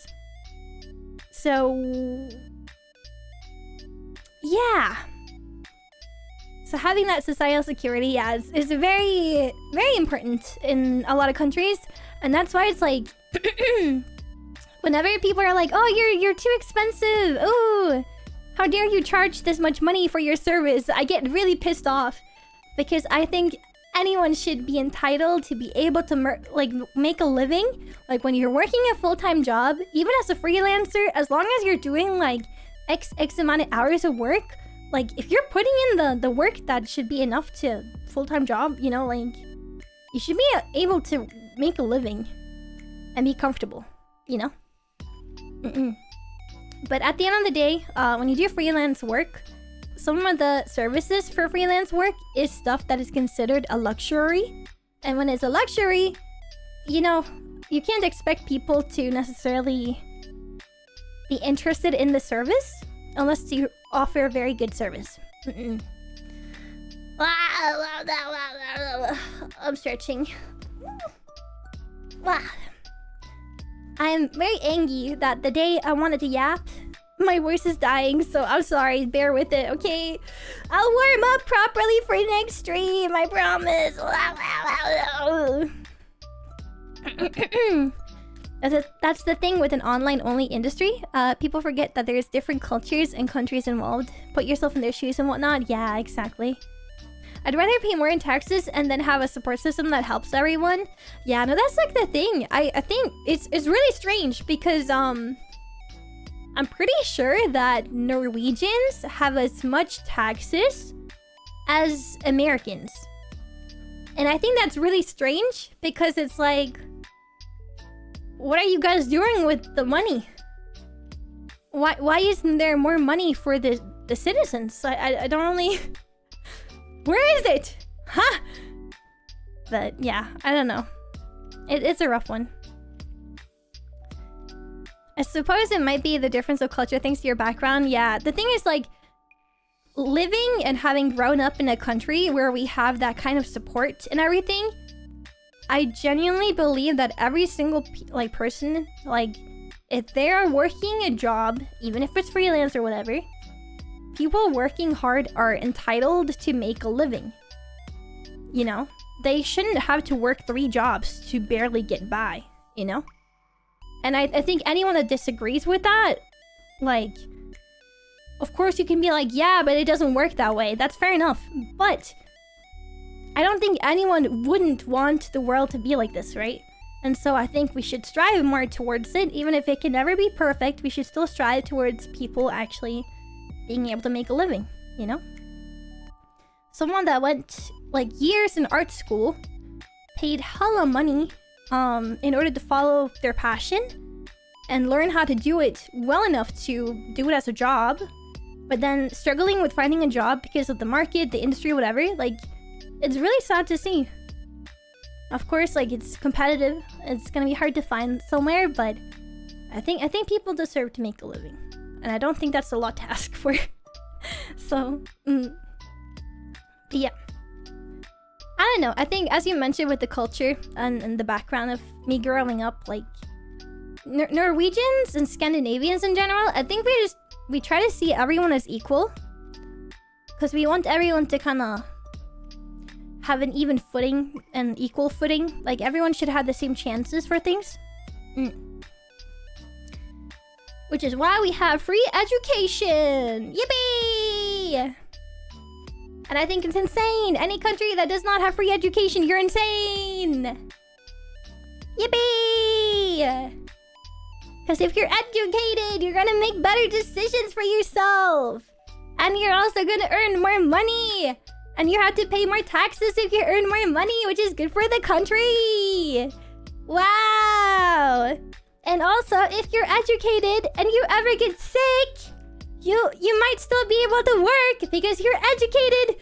So... yeah. So having that societal security, yeah, is very, very important in a lot of countries. And that's why it's like, whenever people are like, oh, you're too expensive. Oh, how dare you charge this much money for your service? I get really pissed off because I think anyone should be entitled to be able to make a living. Like when you're working a full-time job, even as a freelancer, as long as you're doing like X amount of hours of work, like, if you're putting in the work that should be enough to full-time job, you know, like, you should be able to make a living and be comfortable, you know? But at the end of the day, when you do freelance work, some of the services for freelance work is stuff that is considered a luxury. And when it's a luxury, you know, you can't expect people to necessarily be interested in the service unless you offer a very good service. I'm stretching. I'm very angry that the day I wanted to yap, My voice is dying, so I'm sorry. Bear with it, okay? I'll warm up properly for next stream, I promise. That's the thing with an online-only industry. People forget that there's different cultures and countries involved. Put yourself in their shoes and whatnot. Yeah, exactly. I'd rather pay more in taxes and then have a support system that helps everyone. Yeah, no, that's like the thing. I think it's really strange because I'm pretty sure that Norwegians have as much taxes as Americans. And I think that's really strange because it's like, what are you guys doing with the money? Why isn't there more money for the citizens? I don't really... Where is it? Huh? But yeah, I don't know. It's a rough one. I suppose it might be the difference of culture thanks to your background. Yeah, the thing is like, living and having grown up in a country where we have that kind of support and everything, I genuinely believe that every single person, like, if they are working a job, even if it's freelance or whatever, people working hard are entitled to make a living. You know? They shouldn't have to work 3 jobs to barely get by, you know? And I think anyone that disagrees with that, like, of course you can be like, yeah, but it doesn't work that way. That's fair enough. But I don't think anyone wouldn't want the world to be like this, right? And so I think we should strive more towards it. Even if it can never be perfect, we should still strive towards people actually being able to make a living, you know? Someone that went, like, years in art school, paid hella money in order to follow their passion and learn how to do it well enough to do it as a job, but then struggling with finding a job because of the market, the industry, whatever. Like, it's really sad to see. Of course, like, it's competitive. It's gonna be hard to find somewhere, but I think people deserve to make a living. And I don't think that's a lot to ask for. So, but yeah. I don't know. I think, as you mentioned with the culture and the background of me growing up, like, Norwegians and Scandinavians in general, I think we try to see everyone as equal. Because we want everyone to kind of have an even footing and equal footing. Like, everyone should have the same chances for things. Which is why we have free education! Yippee! And I think it's insane! Any country that does not have free education, you're insane! Yippee! Because if you're educated, you're gonna make better decisions for yourself! And you're also gonna earn more money! And you have to pay more taxes if you earn more money, which is good for the country! Wow! And also, if you're educated and you ever get sick, you might still be able to work because you're educated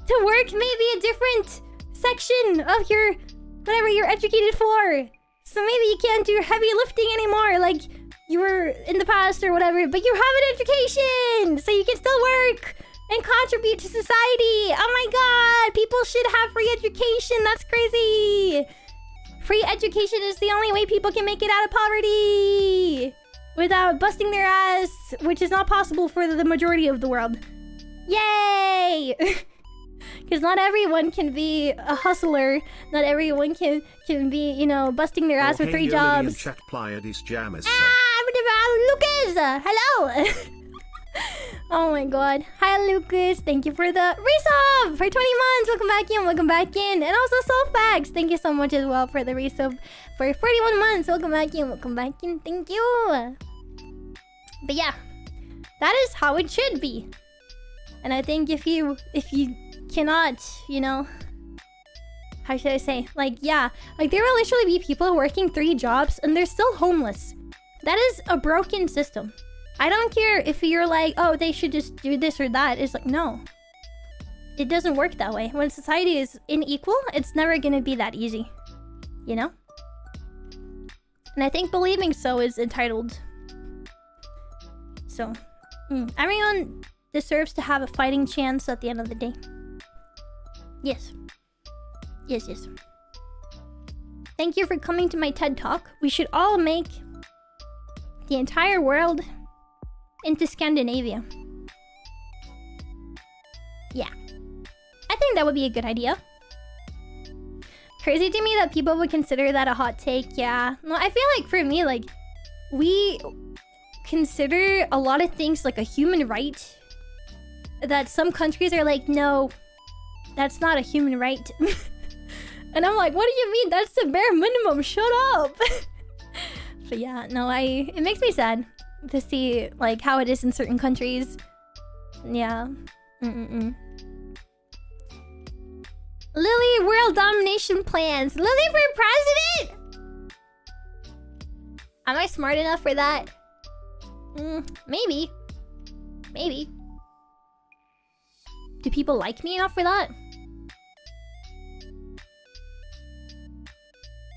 to work maybe a different section of your whatever you're educated for. So maybe you can't do heavy lifting anymore like you were in the past or whatever, but you have an education so you can still work and contribute to society. Oh my god, people should have free education. That's crazy. Free education is the only way people can make it out of poverty without busting their ass, which is not possible for the majority of the world. Yay! Because not everyone can be a hustler. Not everyone can be, you know, busting their ass with 3 jobs. Chat Pleiades Jammers. Lucas! Hello! Oh my god. Hi, Lucas. Thank you for the resub for 20 months. Welcome back in. Welcome back in. And also Soulfax. Thank you so much as well for the resub for 41 months. Welcome back in. Welcome back in. Thank you. But yeah, that is how it should be. And I think if you cannot, you know, how should I say? Like, yeah, like there will literally be people working 3 jobs and they're still homeless. That is a broken system. I don't care if you're like, oh, they should just do this or that. It's like, no. It doesn't work that way. When society is unequal, it's never gonna be that easy. You know? And I think believing so is entitled. So, everyone deserves to have a fighting chance at the end of the day. Yes. Yes, yes. Thank you for coming to my TED Talk. We should all make the entire world into Scandinavia. Yeah. I think that would be a good idea. Crazy to me that people would consider that a hot take. Yeah. No, I feel like for me, like, we consider a lot of things like a human right. That some countries are like, no, that's not a human right. And I'm like, what do you mean? That's the bare minimum. Shut up. But yeah, no, it makes me sad to see like how it is in certain countries. Yeah. Lillie, world domination plans. Lillie for president? Am I smart enough for that? Maybe. Maybe. Do people like me enough for that?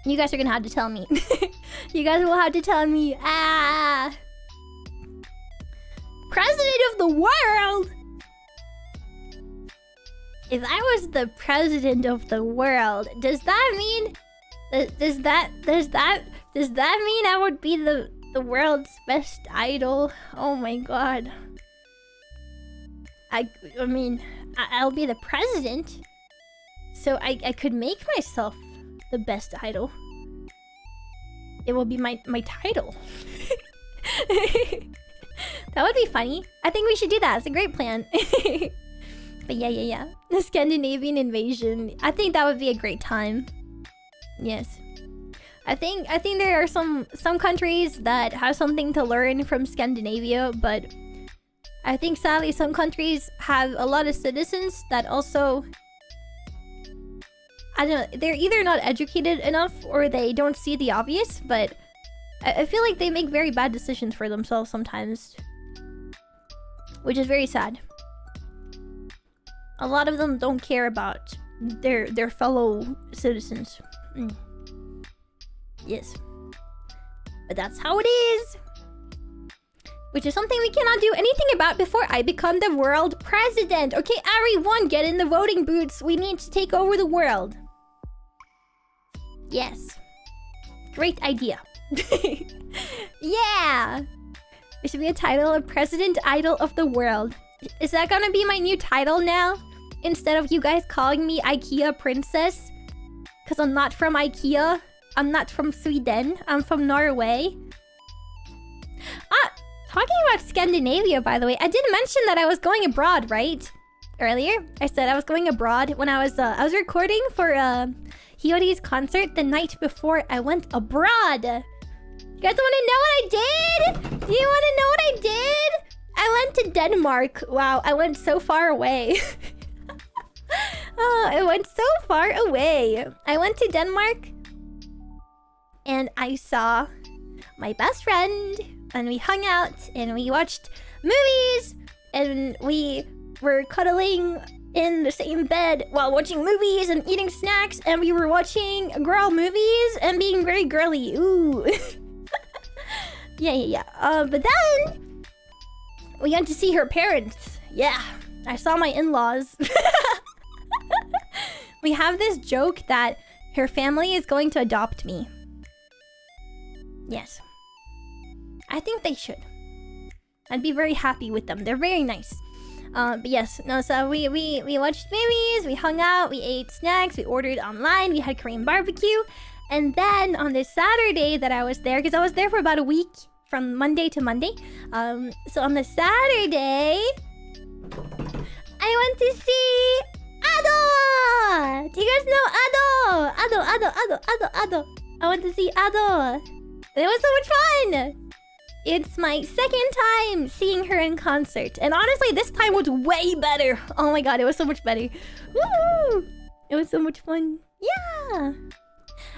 You guys are gonna have to tell me. You guys will have to tell me. President of the world! If I was the president of the world, does that mean... Does that mean I would be the world's best idol? Oh my god. I mean, I'll be the president. So I could make myself the best idol. It will be my title. That would be funny. I think we should do that. It's a great plan. But yeah. The Scandinavian invasion. I think that would be a great time. Yes. I think there are some countries that have something to learn from Scandinavia, but I think sadly some countries have a lot of citizens that also, I don't know, they're either not educated enough or they don't see the obvious, but I feel like they make very bad decisions for themselves sometimes. Which is very sad. A lot of them don't care about their fellow citizens. Yes. But that's how it is. Which is something we cannot do anything about before I become the world president. Okay, everyone, get in the voting booths. We need to take over the world. Yes. Great idea. Yeah! It should be a title of President Idol of the World. Is that gonna be my new title now? Instead of you guys calling me IKEA Princess? Because I'm not from IKEA. I'm not from Sweden. I'm from Norway. Talking about Scandinavia, by the way, I did mention that I was going abroad, right? Earlier, I said I was going abroad when I was recording for Hiyori's concert the night before I went abroad. You guys want to know what I did? Do you want to know what I did? I went to Denmark. Wow, I went so far away. Oh, I went so far away. I went to Denmark and I saw my best friend and we hung out and we watched movies and we were cuddling in the same bed while watching movies and eating snacks, and we were watching girl movies and being very girly. Ooh. Yeah. But then we went to see her parents. Yeah, I saw my in-laws. We have this joke that her family is going to adopt me. Yes. I think they should. I'd be very happy with them. They're very nice. But yes, no, so we watched movies, we hung out, we ate snacks, we ordered online, we had Korean barbecue. And then on this Saturday that I was there, because I was there for about a week, from Monday to Monday. So on the Saturday, I went to see Ado! Do you guys know Ado? Ado. I went to see Ado. It was so much fun! It's my second time seeing her in concert. And honestly, this time was way better. Oh my god, it was so much better. Woo! It was so much fun. Yeah!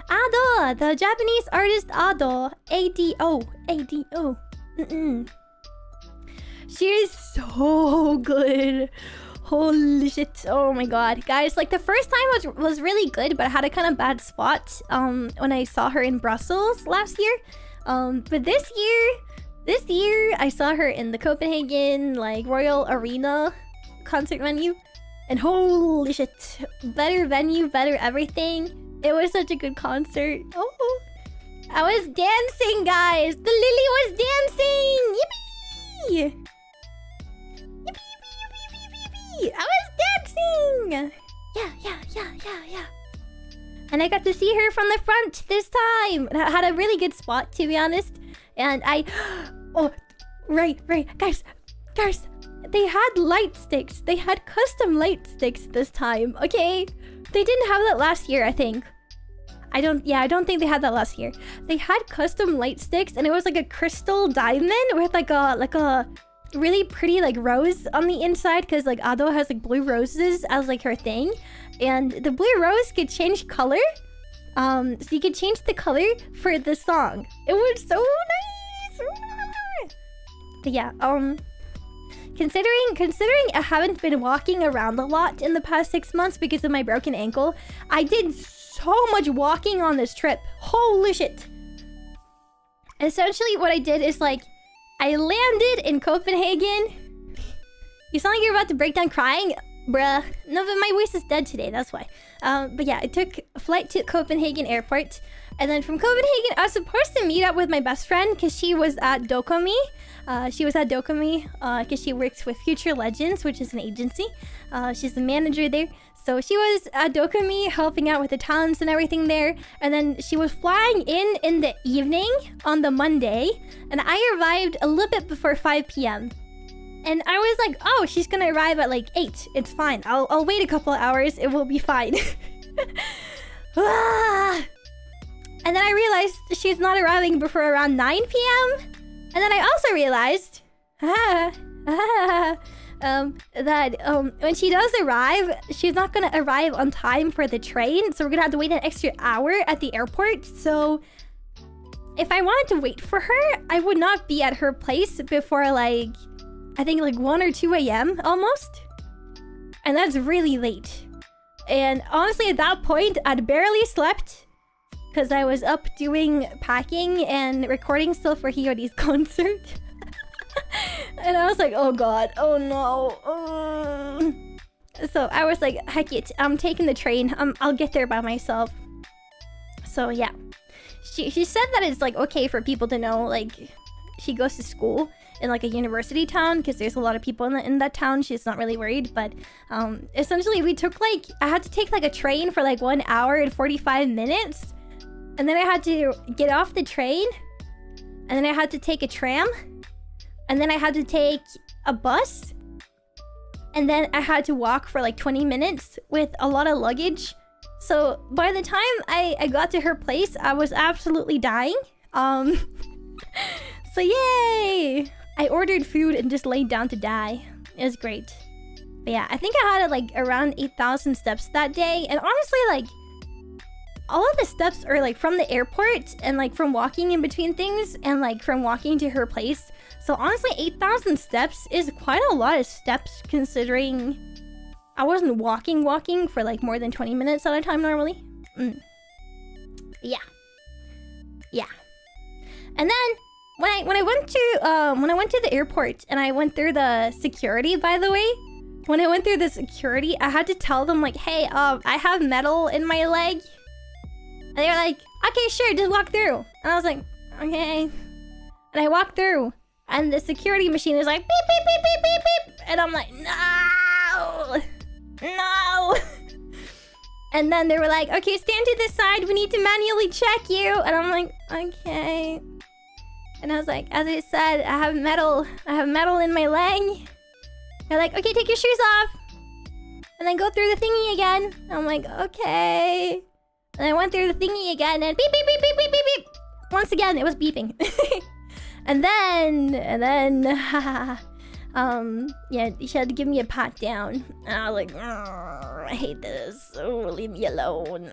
Ado! The Japanese artist Ado. A-D-O. A-D-O. She is so good. Holy shit. Oh my god. Guys, like the first time was really good, but I had a kind of bad spot when I saw her in Brussels last year. But this year I saw her in the Copenhagen like Royal Arena concert venue, and holy shit, better venue, better everything. It was such a good concert. Oh, I was dancing, guys. The Lillie was dancing. Yippee! Yippee! I was dancing! Yeah. And I got to see her from the front this time. And I had a really good spot, to be honest. And oh, right. Guys. They had light sticks. They had custom light sticks this time, okay? They didn't have that last year, I think. I don't think they had that last year. They had custom light sticks, and it was like a crystal diamond with like a really pretty like rose on the inside, because like Ado has like blue roses as like her thing. And the blue rose could change color. So you could change the color for the song. It was so nice. But yeah, considering I haven't been walking around a lot in the past 6 months because of my broken ankle, I did so much walking on this trip. Holy shit. Essentially what I did is like, I landed in Copenhagen. You sound like you're about to break down crying. Bruh. No, but my voice is dead today, that's why. But yeah, I took a flight to Copenhagen airport. And then from Copenhagen, I was supposed to meet up with my best friend because she was at Dokomi. Because she works with Future Legends, which is an agency. She's the manager there. So she was at Dokomi helping out with the talents and everything there. And then she was flying in the evening on the Monday. And I arrived a little bit before 5 p.m. And I was like, oh, she's gonna arrive at like 8. It's fine. I'll wait a couple of hours. It will be fine. And then I realized she's not arriving before around 9 p.m. And then I also realized that when she does arrive, she's not gonna arrive on time for the train. So we're gonna have to wait an extra hour at the airport. So if I wanted to wait for her, I would not be at her place before like, I think like 1 or 2 a.m. almost. And that's really late. And honestly, at that point, I'd barely slept because I was up doing packing and recording still for Hiyori's concert. And I was like, oh god, oh no. So I was like, heck it, I'm taking the train. I'll get there by myself. So yeah. She said that it's like okay for people to know like she goes to school in like a university town because there's a lot of people in that town. She's not really worried, but essentially we took like, I had to take like a train for like 1 hour and 45 minutes, and then I had to get off the train, and then I had to take a tram, and then I had to take a bus, and then I had to walk for like 20 minutes with a lot of luggage. So by the time I got to her place, I was absolutely dying. So yay! I ordered food and just laid down to die. It was great. But yeah, I think I had like around 8,000 steps that day. And honestly, like, all of the steps are like from the airport and like from walking in between things and like from walking to her place. So honestly, 8,000 steps is quite a lot of steps considering I wasn't walking for like more than 20 minutes at a time normally. Yeah. And then when I went to the airport and I went through the security, by the way, when I went through the security, I had to tell them like, hey, I have metal in my leg. And they were like, okay, sure, just walk through. And I was like, okay. And I walked through, and the security machine is like, beep, beep, beep, beep, beep, beep. And I'm like, no. And then they were like, okay, stand to this side. We need to manually check you. And I'm like, okay. And I was like, as I said, I have metal in my leg. They're like, okay, take your shoes off. And then go through the thingy again. And I'm like, okay. And I went through the thingy again and beep, beep, beep, beep, beep, beep, beep. Once again, it was beeping. and then, yeah, she had to give me a pat down. And I was like, I hate this. Oh, leave me alone.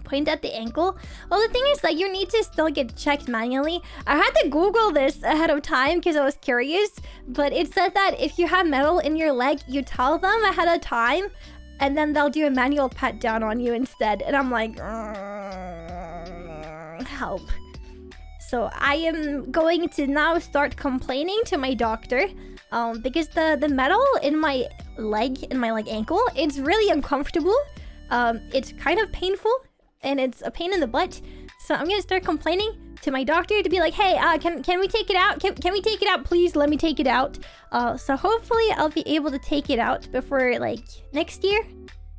Point at the ankle. Well, the thing is that you need to still get checked manually. I had to Google this ahead of time because I was curious, but it said that if you have metal in your leg, you tell them ahead of time, and then they'll do a manual pat down on you instead. And I'm like, help. So I am going to now start complaining to my doctor because the metal in my leg, ankle, it's really uncomfortable. It's kind of painful. And it's a pain in the butt. So I'm gonna start complaining to my doctor to be like, hey, can we take it out? Can we take it out? Please let me take it out. So hopefully I'll be able to take it out before like next year,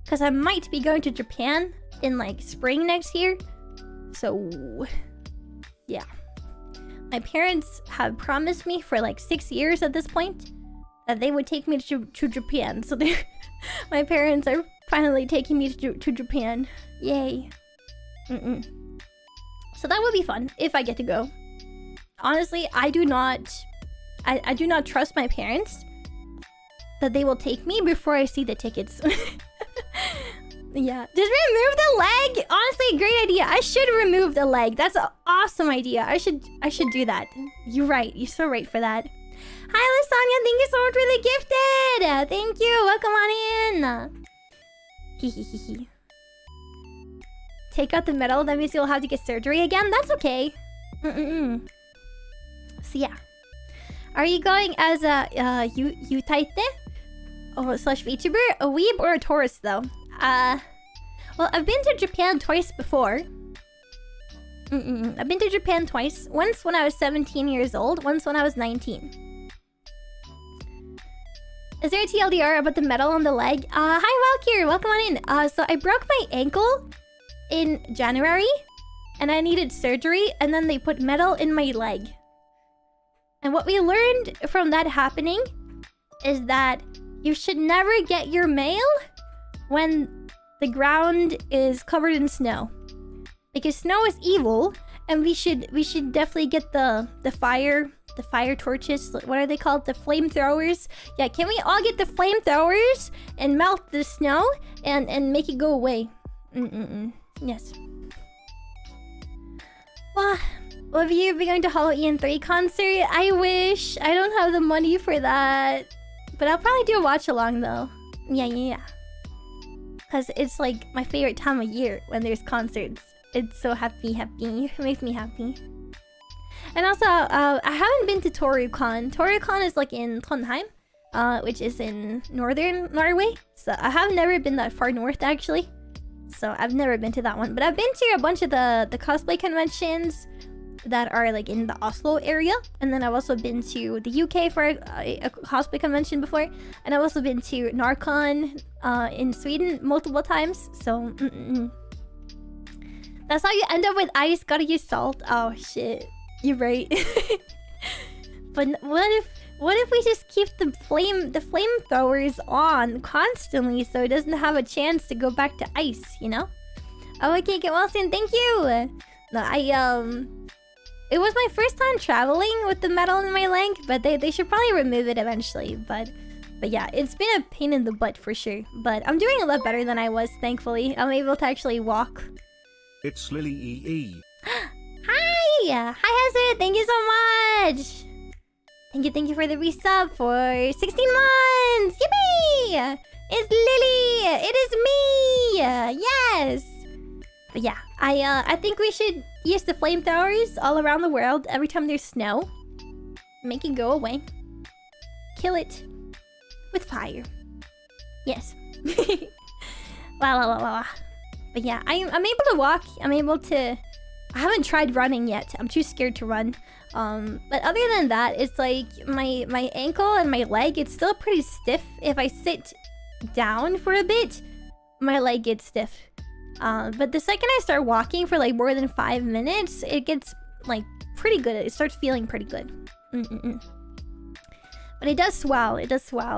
because I might be going to Japan in like spring next year. So yeah, my parents have promised me for like 6 years at this point that they would take me to Japan. So my parents are finally taking me to Japan. Yay. So that would be fun if I get to go. Honestly, I do not trust my parents that they will take me before I see the tickets. Yeah, just remove the leg. Honestly, great idea. I should remove the leg. That's an awesome idea. I should do that. You're right. You're so right for that. Hi, Lasagna. Thank you so much for the gifted. Thank you. Welcome on in. Hehehe. Take out the metal. That means you'll have to get surgery again. That's okay. So yeah. Are you going as a Yutaite? Or slash VTuber? A weeb or a tourist though? Well, I've been to Japan twice before. I've been to Japan twice. Once when I was 17 years old, once when I was 19. Is there a TLDR about the metal on the leg? Hi Valkyrie, welcome on in. So I broke my ankle in January, and I needed surgery, and then they put metal in my leg. And what we learned from that happening is that you should never get your mail when the ground is covered in snow, because snow is evil, and we should definitely get the fire torches. What are they called? The flamethrowers. Yeah, can we all get the flamethrowers and melt the snow and make it go away? Yes. Well, have you been going to Halloween 3 concert? I wish. I don't have the money for that, but I'll probably do a watch along though. Yeah. Because it's like my favorite time of year when there's concerts. It's so happy. It makes me happy. And also, I haven't been to Torukon. Torukon is like in Trondheim, which is in northern Norway. So I have never been that far north actually. So I've never been to that one. But I've been to a bunch of the cosplay conventions that are like in the Oslo area. And then I've also been to the UK for a cosplay convention before. And I've also been to Narcon in Sweden multiple times. So that's how you end up with ice. Gotta use salt. Oh shit, you're right. But what if we just keep the flamethrowers on constantly so it doesn't have a chance to go back to ice, you know? Oh, okay, get well soon. Thank you. No, it was my first time traveling with the metal in my leg, but they should probably remove it eventually. But yeah, it's been a pain in the butt for sure. But I'm doing a lot better than I was, thankfully. I'm able to actually walk. It's Lillie. Hi! Hi, Hazard! Thank you so much! Thank you for the resub for 16 months! Yippee! It's Lillie! It is me! Yes! But yeah, I think we should use the flamethrowers all around the world every time there's snow. Make it go away. Kill it with fire. Yes. Wow. But yeah, I'm able to walk. I'm able to... I haven't tried running yet. I'm too scared to run. But other than that, it's like my ankle and my leg, it's still pretty stiff. If I sit down for a bit, my leg gets stiff. But the second I start walking for like more than 5 minutes, it gets like pretty good. It starts feeling pretty good. But it does swell.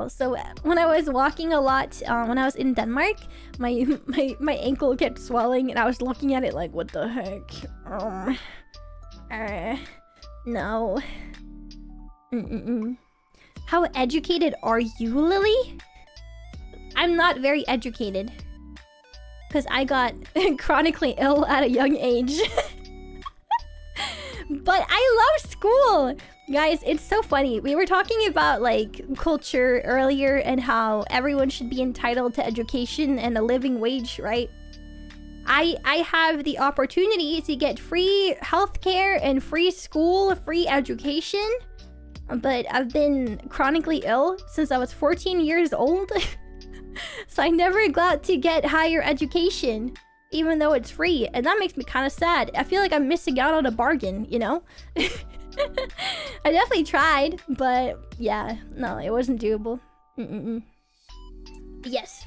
So when I was walking a lot, when I was in Denmark, my ankle kept swelling, and I was looking at it like, what the heck? No. How educated are you, Lillie? I'm not very educated, because I got chronically ill at a young age. But I love school! Guys, it's so funny. We were talking about like culture earlier and how everyone should be entitled to education and a living wage, right? I have the opportunity to get free healthcare and free school, free education, but I've been chronically ill since I was 14 years old. So I never got to get higher education. even though it's free, and that makes me kind of sad. I feel like I'm missing out on a bargain, you know? I definitely tried, but yeah, no, it wasn't doable. Yes,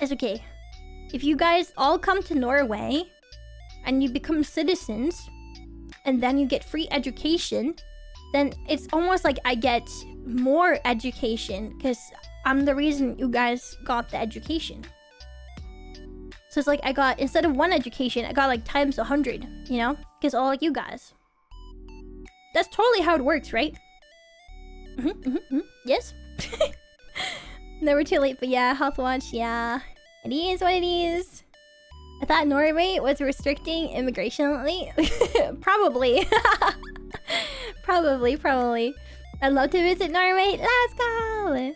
it's okay. If you guys all come to Norway and you become citizens and then you get free education, then it's almost like I get more education because I'm the reason you guys got the education. So it's like I got, instead of 1 education, I got like times 100, you know? Because all like you guys. That's totally how it works, right? Yes? Never too late, but yeah, health watch, yeah. It is what it is. I thought Norway was restricting immigration lately. Probably. Probably. I'd love to visit Norway. Let's go!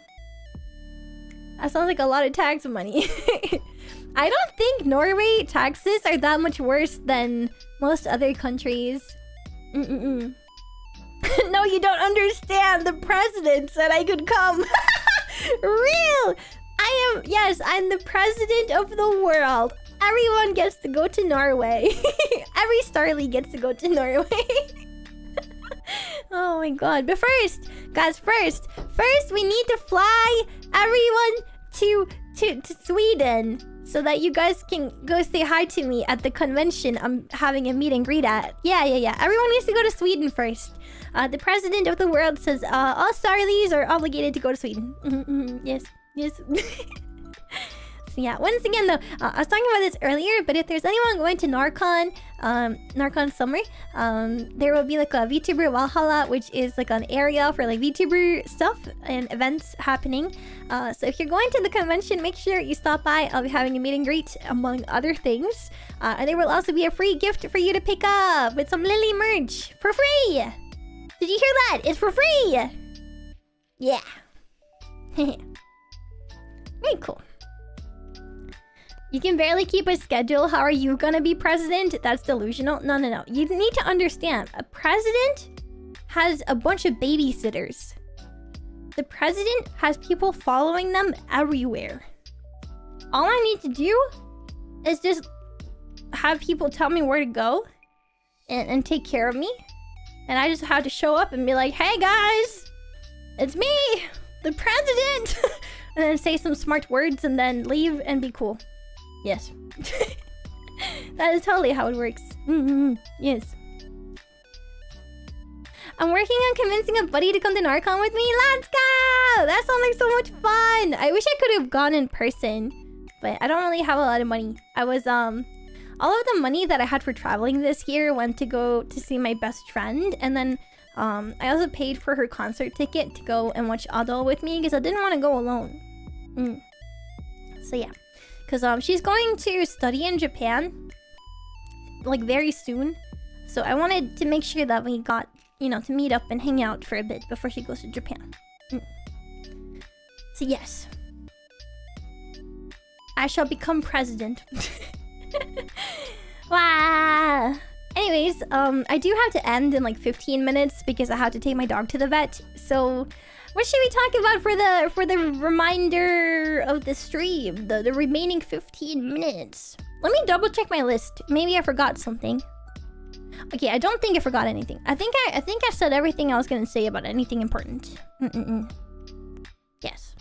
That sounds like a lot of tax money. I don't think Norway taxes are that much worse than most other countries. No, you don't understand. The president said I could come. Real! Yes, I'm the president of the world. Everyone gets to go to Norway. Every Starlie gets to go to Norway. Oh my god. But first, guys, first we need to fly everyone to Sweden so that you guys can go say hi to me at the convention I'm having a meet and greet at. Yeah. Everyone needs to go to Sweden first. The president of the world says all Starlies are obligated to go to Sweden. Yes. So yeah, once again though, I was talking about this earlier, but if there's anyone going to Narcon Summer, there will be like a VTuber Valhalla, which is like an area for like VTuber stuff and events happening. So if you're going to the convention, make sure you stop by. I'll be having a meet and greet among other things. And there will also be a free gift for you to pick up with some Lillie merch for free. Did you hear that? It's for free. Yeah. Very cool. You can barely keep a schedule. How are you gonna be president? That's delusional. No. You need to understand. A president has a bunch of babysitters. The president has people following them everywhere. All I need to do is just have people tell me where to go and take care of me. And I just have to show up and be like, hey guys, it's me, the president. And then say some smart words and then leave and be cool. Yes. That is totally how it works. Yes. I'm working on convincing a buddy to come to Narcon with me. Let's go! That sounds like so much fun. I wish I could have gone in person, but I don't really have a lot of money. I was all of the money that I had for traveling this year went to go to see my best friend, and then I also paid for her concert ticket to go and watch Adol with me because I didn't want to go alone. So yeah. Because she's going to study in Japan, like, very soon. So I wanted to make sure that we got, you know, to meet up and hang out for a bit before she goes to Japan. So yes. I shall become president. Wow. Anyways, I do have to end in like 15 minutes because I have to take my dog to the vet. So what should we talk about for the reminder of the stream? The remaining 15 minutes. Let me double check my list. Maybe I forgot something. Okay, I don't think I forgot anything. I think I said everything I was gonna say about anything important. Yes.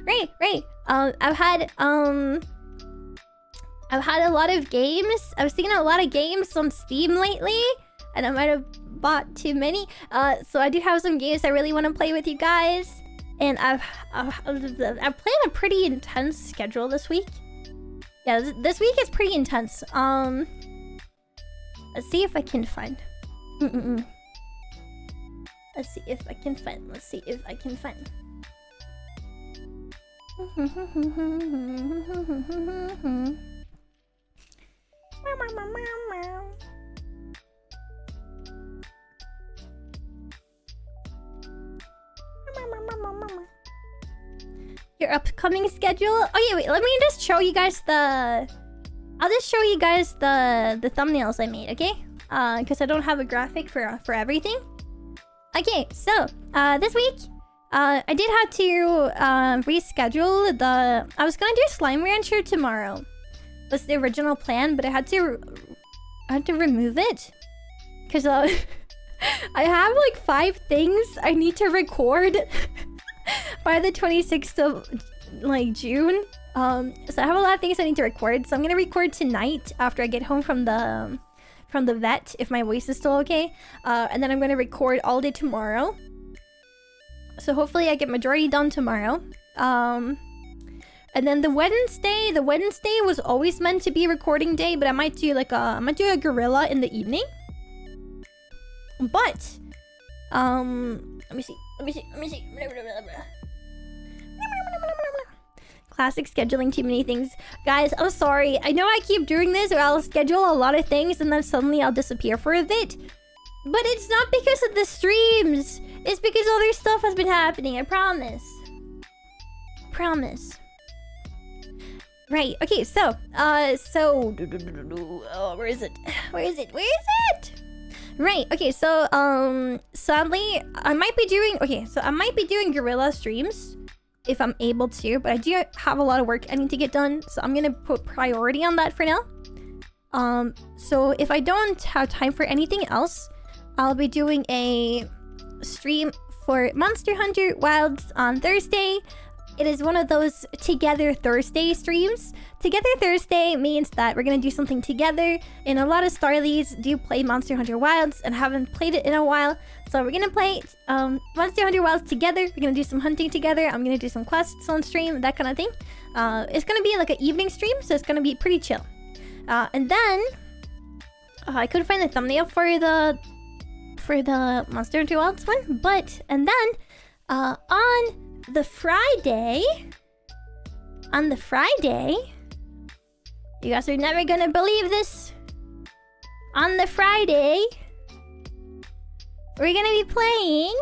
Right. I've had a lot of games. I've seen a lot of games on Steam lately, and I might have bought too many. So I do have some games I really want to play with you guys, and I've planned a pretty intense schedule this week. Yeah, this week is pretty intense. Let's see if I can find. Let's see if I can find. Your upcoming schedule? Oh yeah, wait, let me just show you guys the... I'll just show you guys the thumbnails I made, okay? Because I don't have a graphic for everything. Okay, so this week I did have to reschedule the... I was gonna do Slime Rancher tomorrow. That's the original plan, but I had to remove it. Because I have like 5 things I need to record by the 26th of like June. So I have a lot of things I need to record. So I'm gonna record tonight after I get home from the vet, if my voice is still okay. And then I'm gonna record all day tomorrow. So hopefully I get majority done tomorrow. And then the Wednesday was always meant to be recording day, but I might do like I might do a gorilla in the evening. But let me see. Classic scheduling too many things. Guys, I'm sorry. I know I keep doing this, or I'll schedule a lot of things and then suddenly I'll disappear for a bit. But it's not because of the streams. It's because other stuff has been happening. I promise. Promise. Right. Okay. So, oh, where is it? Where is it? Where is it? Right. Okay. So, sadly, I might be doing. Okay. So I might be doing gorilla streams if I'm able to, but I do have a lot of work I need to get done, so I'm gonna put priority on that for now. So if I don't have time for anything else, I'll be doing a stream for Monster Hunter Wilds on Thursday. It is one of those Together Thursday streams. Together Thursday means that we're gonna do something together, and a lot of Starlies do play Monster Hunter Wilds and haven't played it in a while. So we're gonna play Monster Hunter Wilds together. We're gonna do some hunting together. I'm gonna do some quests on stream, that kind of thing. It's gonna be like an evening stream, so it's gonna be pretty chill. And then I couldn't find the thumbnail for the Monster Hunter Wilds one, and then on the Friday, you guys are never gonna believe this. On the Friday, we're gonna be playing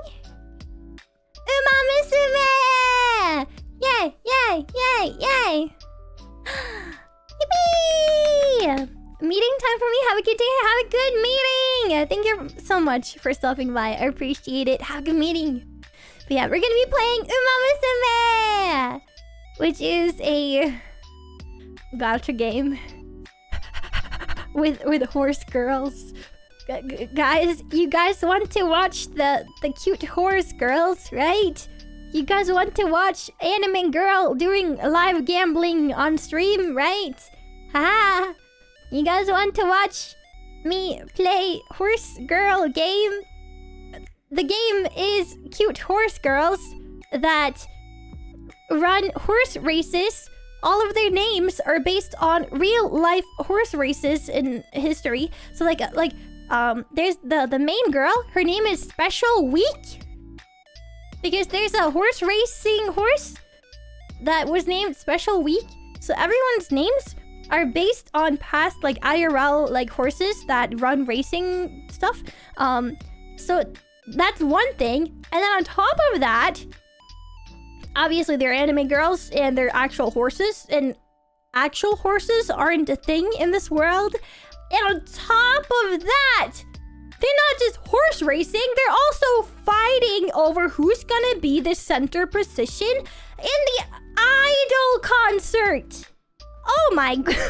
Musume! Yay! Yay! Yay! Yay! Yippee! Meeting time for me. Have a good day. Have a good meeting. Thank you so much for stopping by. I appreciate it. Have a good meeting. But yeah, we're gonna be playing Musume, which is a gacha game with horse girls. Guys, you guys want to watch the cute horse girls, right? You guys want to watch anime girl doing live gambling on stream, right? Ha! You guys want to watch me play horse girl game? The game is cute horse girls that run horse races. All of their names are based on real life horse races in history. So there's the main girl. Her name is Special Week, because there's a horse racing horse that was named Special Week. So everyone's names are based on past like IRL like horses that run racing stuff. So that's one thing. And then on top of that, obviously they're anime girls and they're actual horses, and actual horses aren't a thing in this world. And on top of that, they're not just horse racing, they're also fighting over who's gonna be the center position in the Idol concert. Oh my god.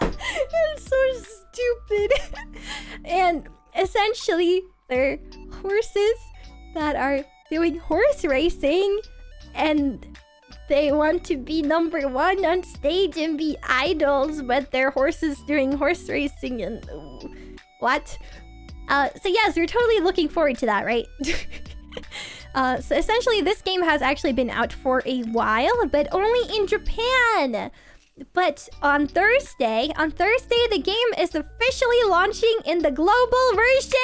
It's so stupid. And essentially, they're horses that are doing horse racing, and they want to be number 1 on stage and be idols, but they're horses doing horse racing and what? So yes, we're totally looking forward to that, right? So essentially this game has actually been out for a while, but only in Japan. But on Thursday, the game is officially launching in the global version!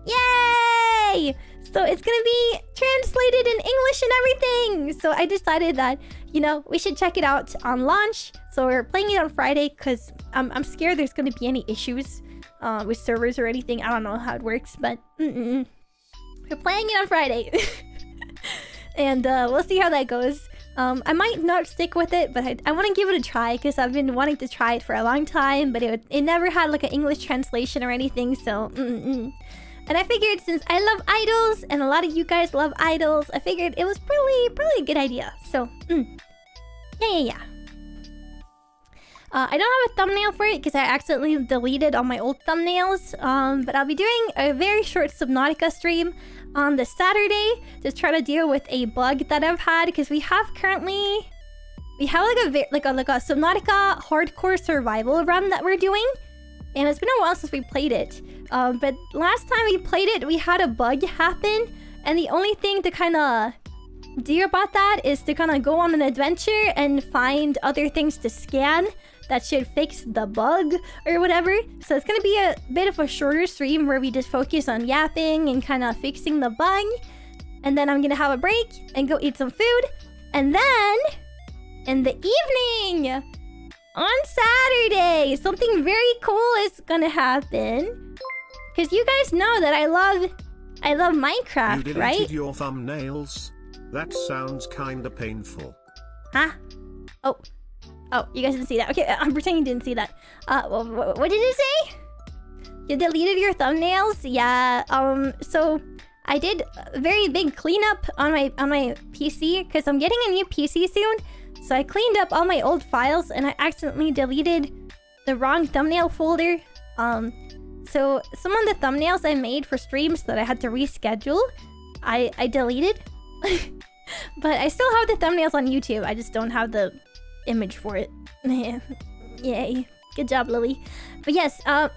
Yay! So it's gonna be translated in English and everything! So I decided that, you know, we should check it out on launch. So we're playing it on Friday because I'm scared there's gonna be any issues with servers or anything. I don't know how it works, but we're playing it on Friday. And we'll see how that goes. I might not stick with it, but I want to give it a try because I've been wanting to try it for a long time, but it never had like an English translation or anything, so And I figured since I love idols and a lot of you guys love idols, I figured it was probably a good idea. So, yeah. I don't have a thumbnail for it because I accidentally deleted all my old thumbnails. But I'll be doing a very short Subnautica stream on the Saturday to try to deal with a bug that I've had, because we have like a Subnautica hardcore survival run that we're doing, and it's been a while since we played it. But last time we played it, we had a bug happen, and the only thing to kind of do about that is to kind of go on an adventure and find other things to scan that should fix the bug or whatever. So it's gonna be a bit of a shorter stream where we just focus on yapping and kind of fixing the bug. And then I'm gonna have a break and go eat some food. And then, in the evening, on Saturday, something very cool is gonna happen. Because you guys know that I love Minecraft, you deleted right? your thumbnails? That sounds kinda painful. Huh? Oh, you guys didn't see that. Okay, I'm pretending you didn't see that. What did it say? You deleted your thumbnails? Yeah, so I did a very big cleanup on my PC because I'm getting a new PC soon. So I cleaned up all my old files and I accidentally deleted the wrong thumbnail folder. So some of the thumbnails I made for streams that I had to reschedule, I deleted. But I still have the thumbnails on YouTube. I just don't have the image for it. Yay. Good job, Lillie. But yes, so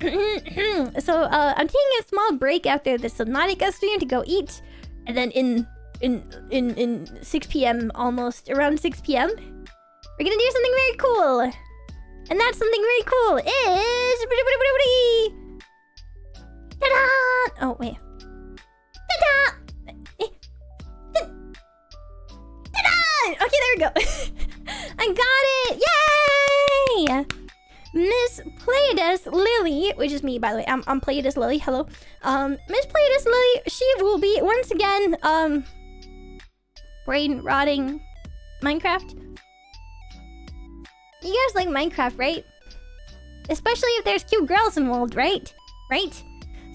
I'm taking a small break after the Subnautica stream to go eat. And then in 6 p.m. almost, around 6 p.m. we're gonna do something very cool. And that something very cool is... Ta-da! Oh, wait. Ta-da! Ta-da! Okay, there we go. I got it! Yay! Miss Pleiad Lillie, which is me, by the way. I'm Pleiad Lillie. Hello. Miss Pleiad Lillie, she will be once again brain rotting Minecraft. You guys like Minecraft, right? Especially if there's cute girls involved, right? Right?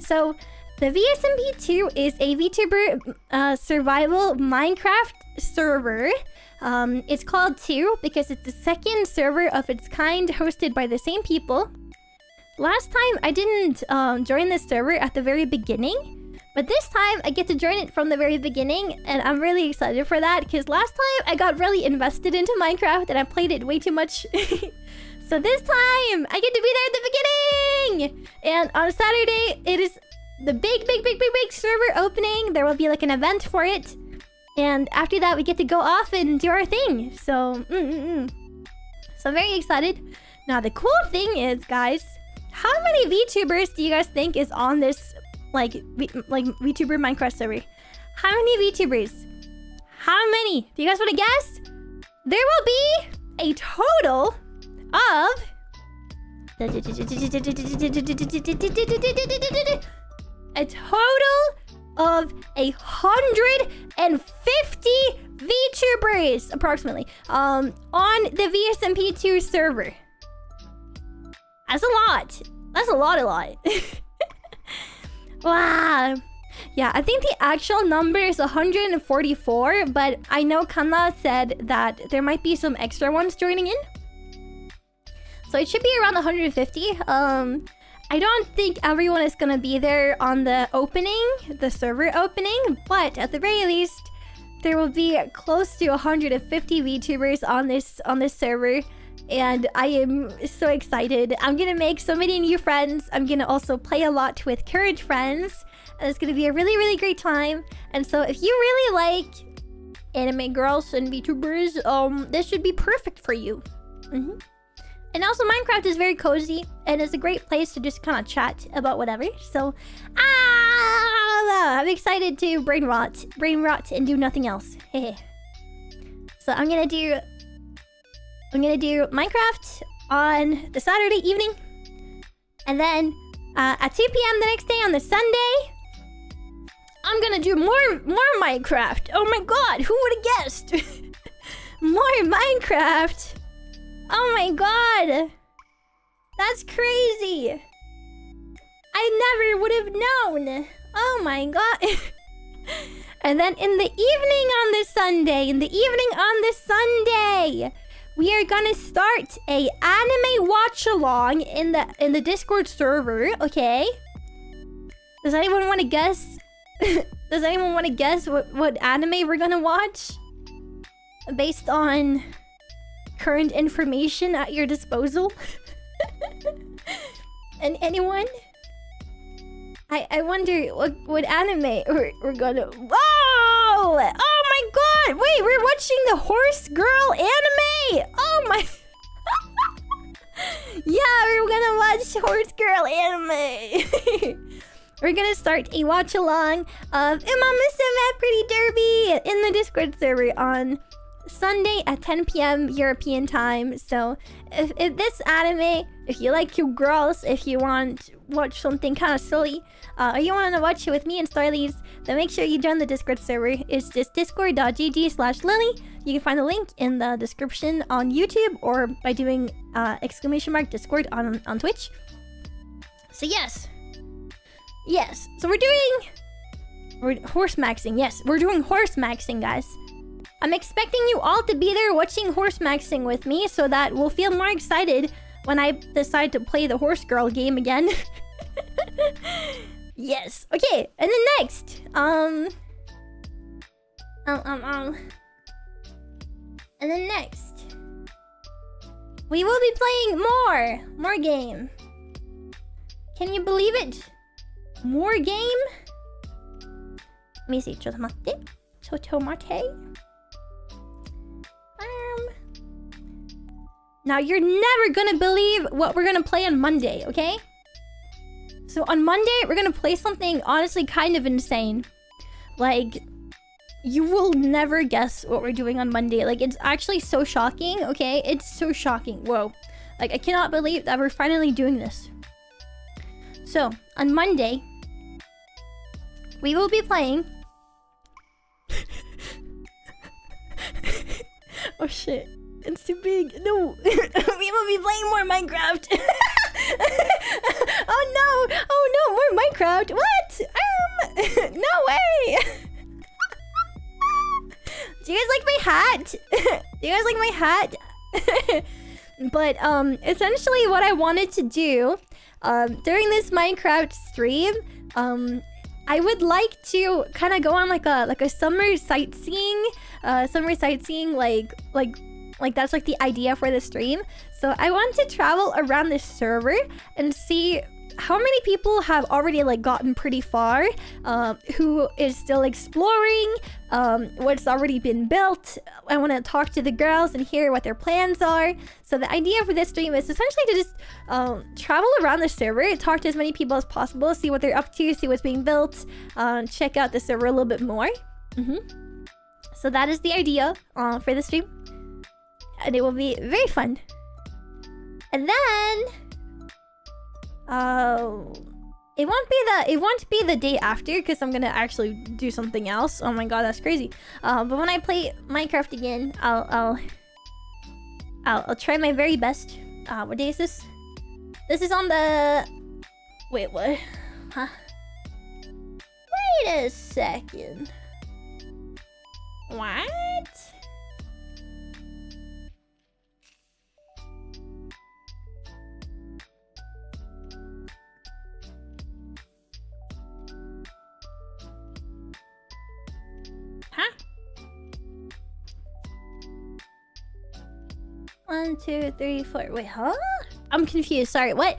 So the VSMP2 is a VTuber survival Minecraft server. It's called 2 because it's the second server of its kind hosted by the same people. Last time I didn't join this server at the very beginning, but this time I get to join it from the very beginning, and I'm really excited for that because last time I got really invested into Minecraft and I played it way too much. So this time I get to be there at the beginning! And on Saturday it is the big server opening. There will be like an event for it. And after that, we get to go off and do our thing. So, So I'm very excited. Now, the cool thing is, guys, how many VTubers do you guys think is on this, like VTuber Minecraft server? How many VTubers? How many? Do you guys want to guess? There will be a total of... a total of 150 VTubers, approximately, on the VSMP2 server. That's a lot. That's a lot. Wow. Yeah, I think the actual number is 144, but I know Kanna said that there might be some extra ones joining in. So it should be around 150. I don't think everyone is gonna be there on the opening, the server opening, but at the very least, there will be close to 150 VTubers on this server, and I am so excited. I'm gonna make so many new friends. I'm gonna also play a lot with Courage friends, and it's gonna be a really great time. And so, if you really like anime girls and VTubers, this should be perfect for you. And also, Minecraft is very cozy, and it's a great place to just kind of chat about whatever. So, I'm excited to brain rot, and do nothing else. So I'm gonna do Minecraft on the Saturday evening, and then at 2 p.m. the next day on the Sunday, I'm gonna do more Minecraft. Oh my god, who would have guessed? More Minecraft. Oh my god! That's crazy! I never would have known! Oh my god. And then in the evening on this Sunday, we are gonna start a anime watch along in the Discord server, okay? Does anyone want to guess? Does anyone want to guess what anime we're gonna watch? Based on current information at your disposal? And anyone? I wonder what anime we're gonna... Whoa! Oh my god! Wait, we're watching the Horse Girl anime! Oh my... Yeah, we're gonna watch Horse Girl anime! We're gonna start a watch along of Umamisime Pretty Derby in the Discord server on Sunday at 10 p.m. European time. So if this anime, if you like cute girls, if you want to watch something kind of silly, or you want to watch it with me and Starlies, then make sure you join the Discord server. It's just discord.gg/Lillie. You can find the link in the description on YouTube or by doing !Discord on Twitch. So yes. Yes. So we're horse maxing. Yes, we're doing horse maxing, guys. I'm expecting you all to be there watching horse maxing with me so that we'll feel more excited when I decide to play the horse girl game again. Yes. Okay, and then next. And then next. We will be playing more game. Can you believe it? More game? Let me see. Chotomate. Now you're never gonna believe what we're gonna play on Monday, okay? So on Monday, we're gonna play something honestly kind of insane. Like, you will never guess what we're doing on Monday. Like, it's actually so shocking, okay? It's so shocking. Whoa. Like, I cannot believe that we're finally doing this. So, on Monday, we will be playing... Oh shit. It's too big. No. We will be playing more Minecraft. Oh no. Oh no, more Minecraft. What? No way. Do you guys like my hat? Do you guys like my hat? But essentially what I wanted to do during this Minecraft stream, I would like to kind of go on like a summer sightseeing, like that's like the idea for the stream. So I want to travel around this server and see how many people have already like gotten pretty far, who is still exploring, what's already been built. I want to talk to the girls and hear what their plans are. So the idea for this stream is essentially to just travel around the server, talk to as many people as possible, see what they're up to, see what's being built, check out the server a little bit more. So that is the idea for the stream. And it will be very fun. And then it won't be the day after because I'm gonna actually do something else. Oh my god, that's crazy. But when I play Minecraft again, I'll try my very best. What day is this? This is on the... Wait, what? Huh? Wait a second. What? Huh? 1, 2, 3, 4. Wait, huh? I'm confused. Sorry, what?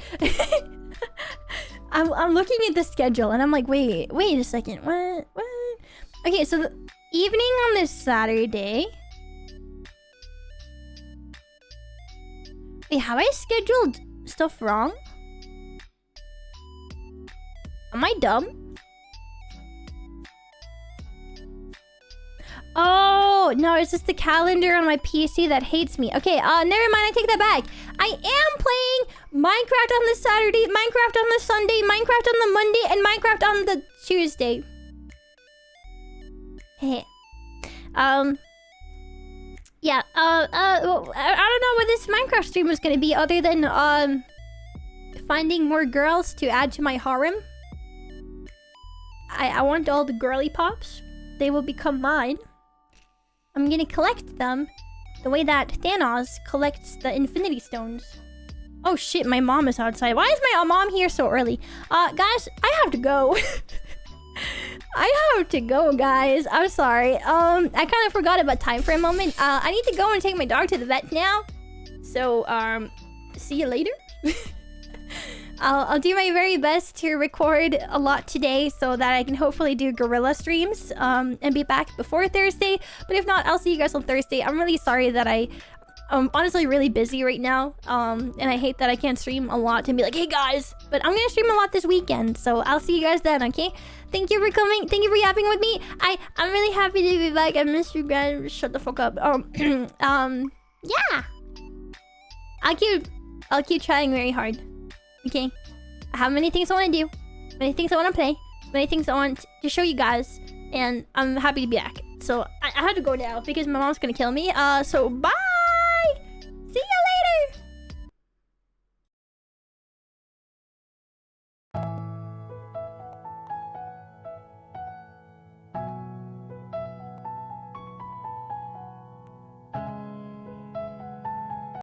I'm looking at the schedule and I'm like, wait a second. What? Okay, so the evening on this Saturday. Wait, have I scheduled stuff wrong? Am I dumb? Oh, no, it's just the calendar on my PC that hates me. Okay, never mind, I take that back. I am playing Minecraft on the Saturday, Minecraft on the Sunday, Minecraft on the Monday, and Minecraft on the Tuesday. Hey. Yeah, I don't know what this Minecraft stream was gonna be other than, finding more girls to add to my harem. I want all the girly pops. They will become mine. I'm gonna collect them the way that Thanos collects the Infinity Stones. Oh shit, my mom is outside. Why is my mom here so early? Guys, I have to go. I have to go, guys. I'm sorry. I kind of forgot about time for a moment. I need to go and take my dog to the vet now. So, see you later. I'll do my very best to record a lot today so that I can hopefully do gorilla streams and be back before Thursday. But if not, I'll see you guys on Thursday. I'm really sorry that I'm honestly really busy right now. And I hate that I can't stream a lot and be like, hey guys. But I'm gonna stream a lot this weekend. So I'll see you guys then, okay? Thank you for coming. Thank you for yapping with me. I'm really happy to be back. I miss you guys. Shut the fuck up. Yeah. I'll keep trying very hard. Okay, I have many things I want to do, many things I want to play, many things I want to show you guys, and I'm happy to be back. So I have to go now because my mom's gonna kill me. So bye.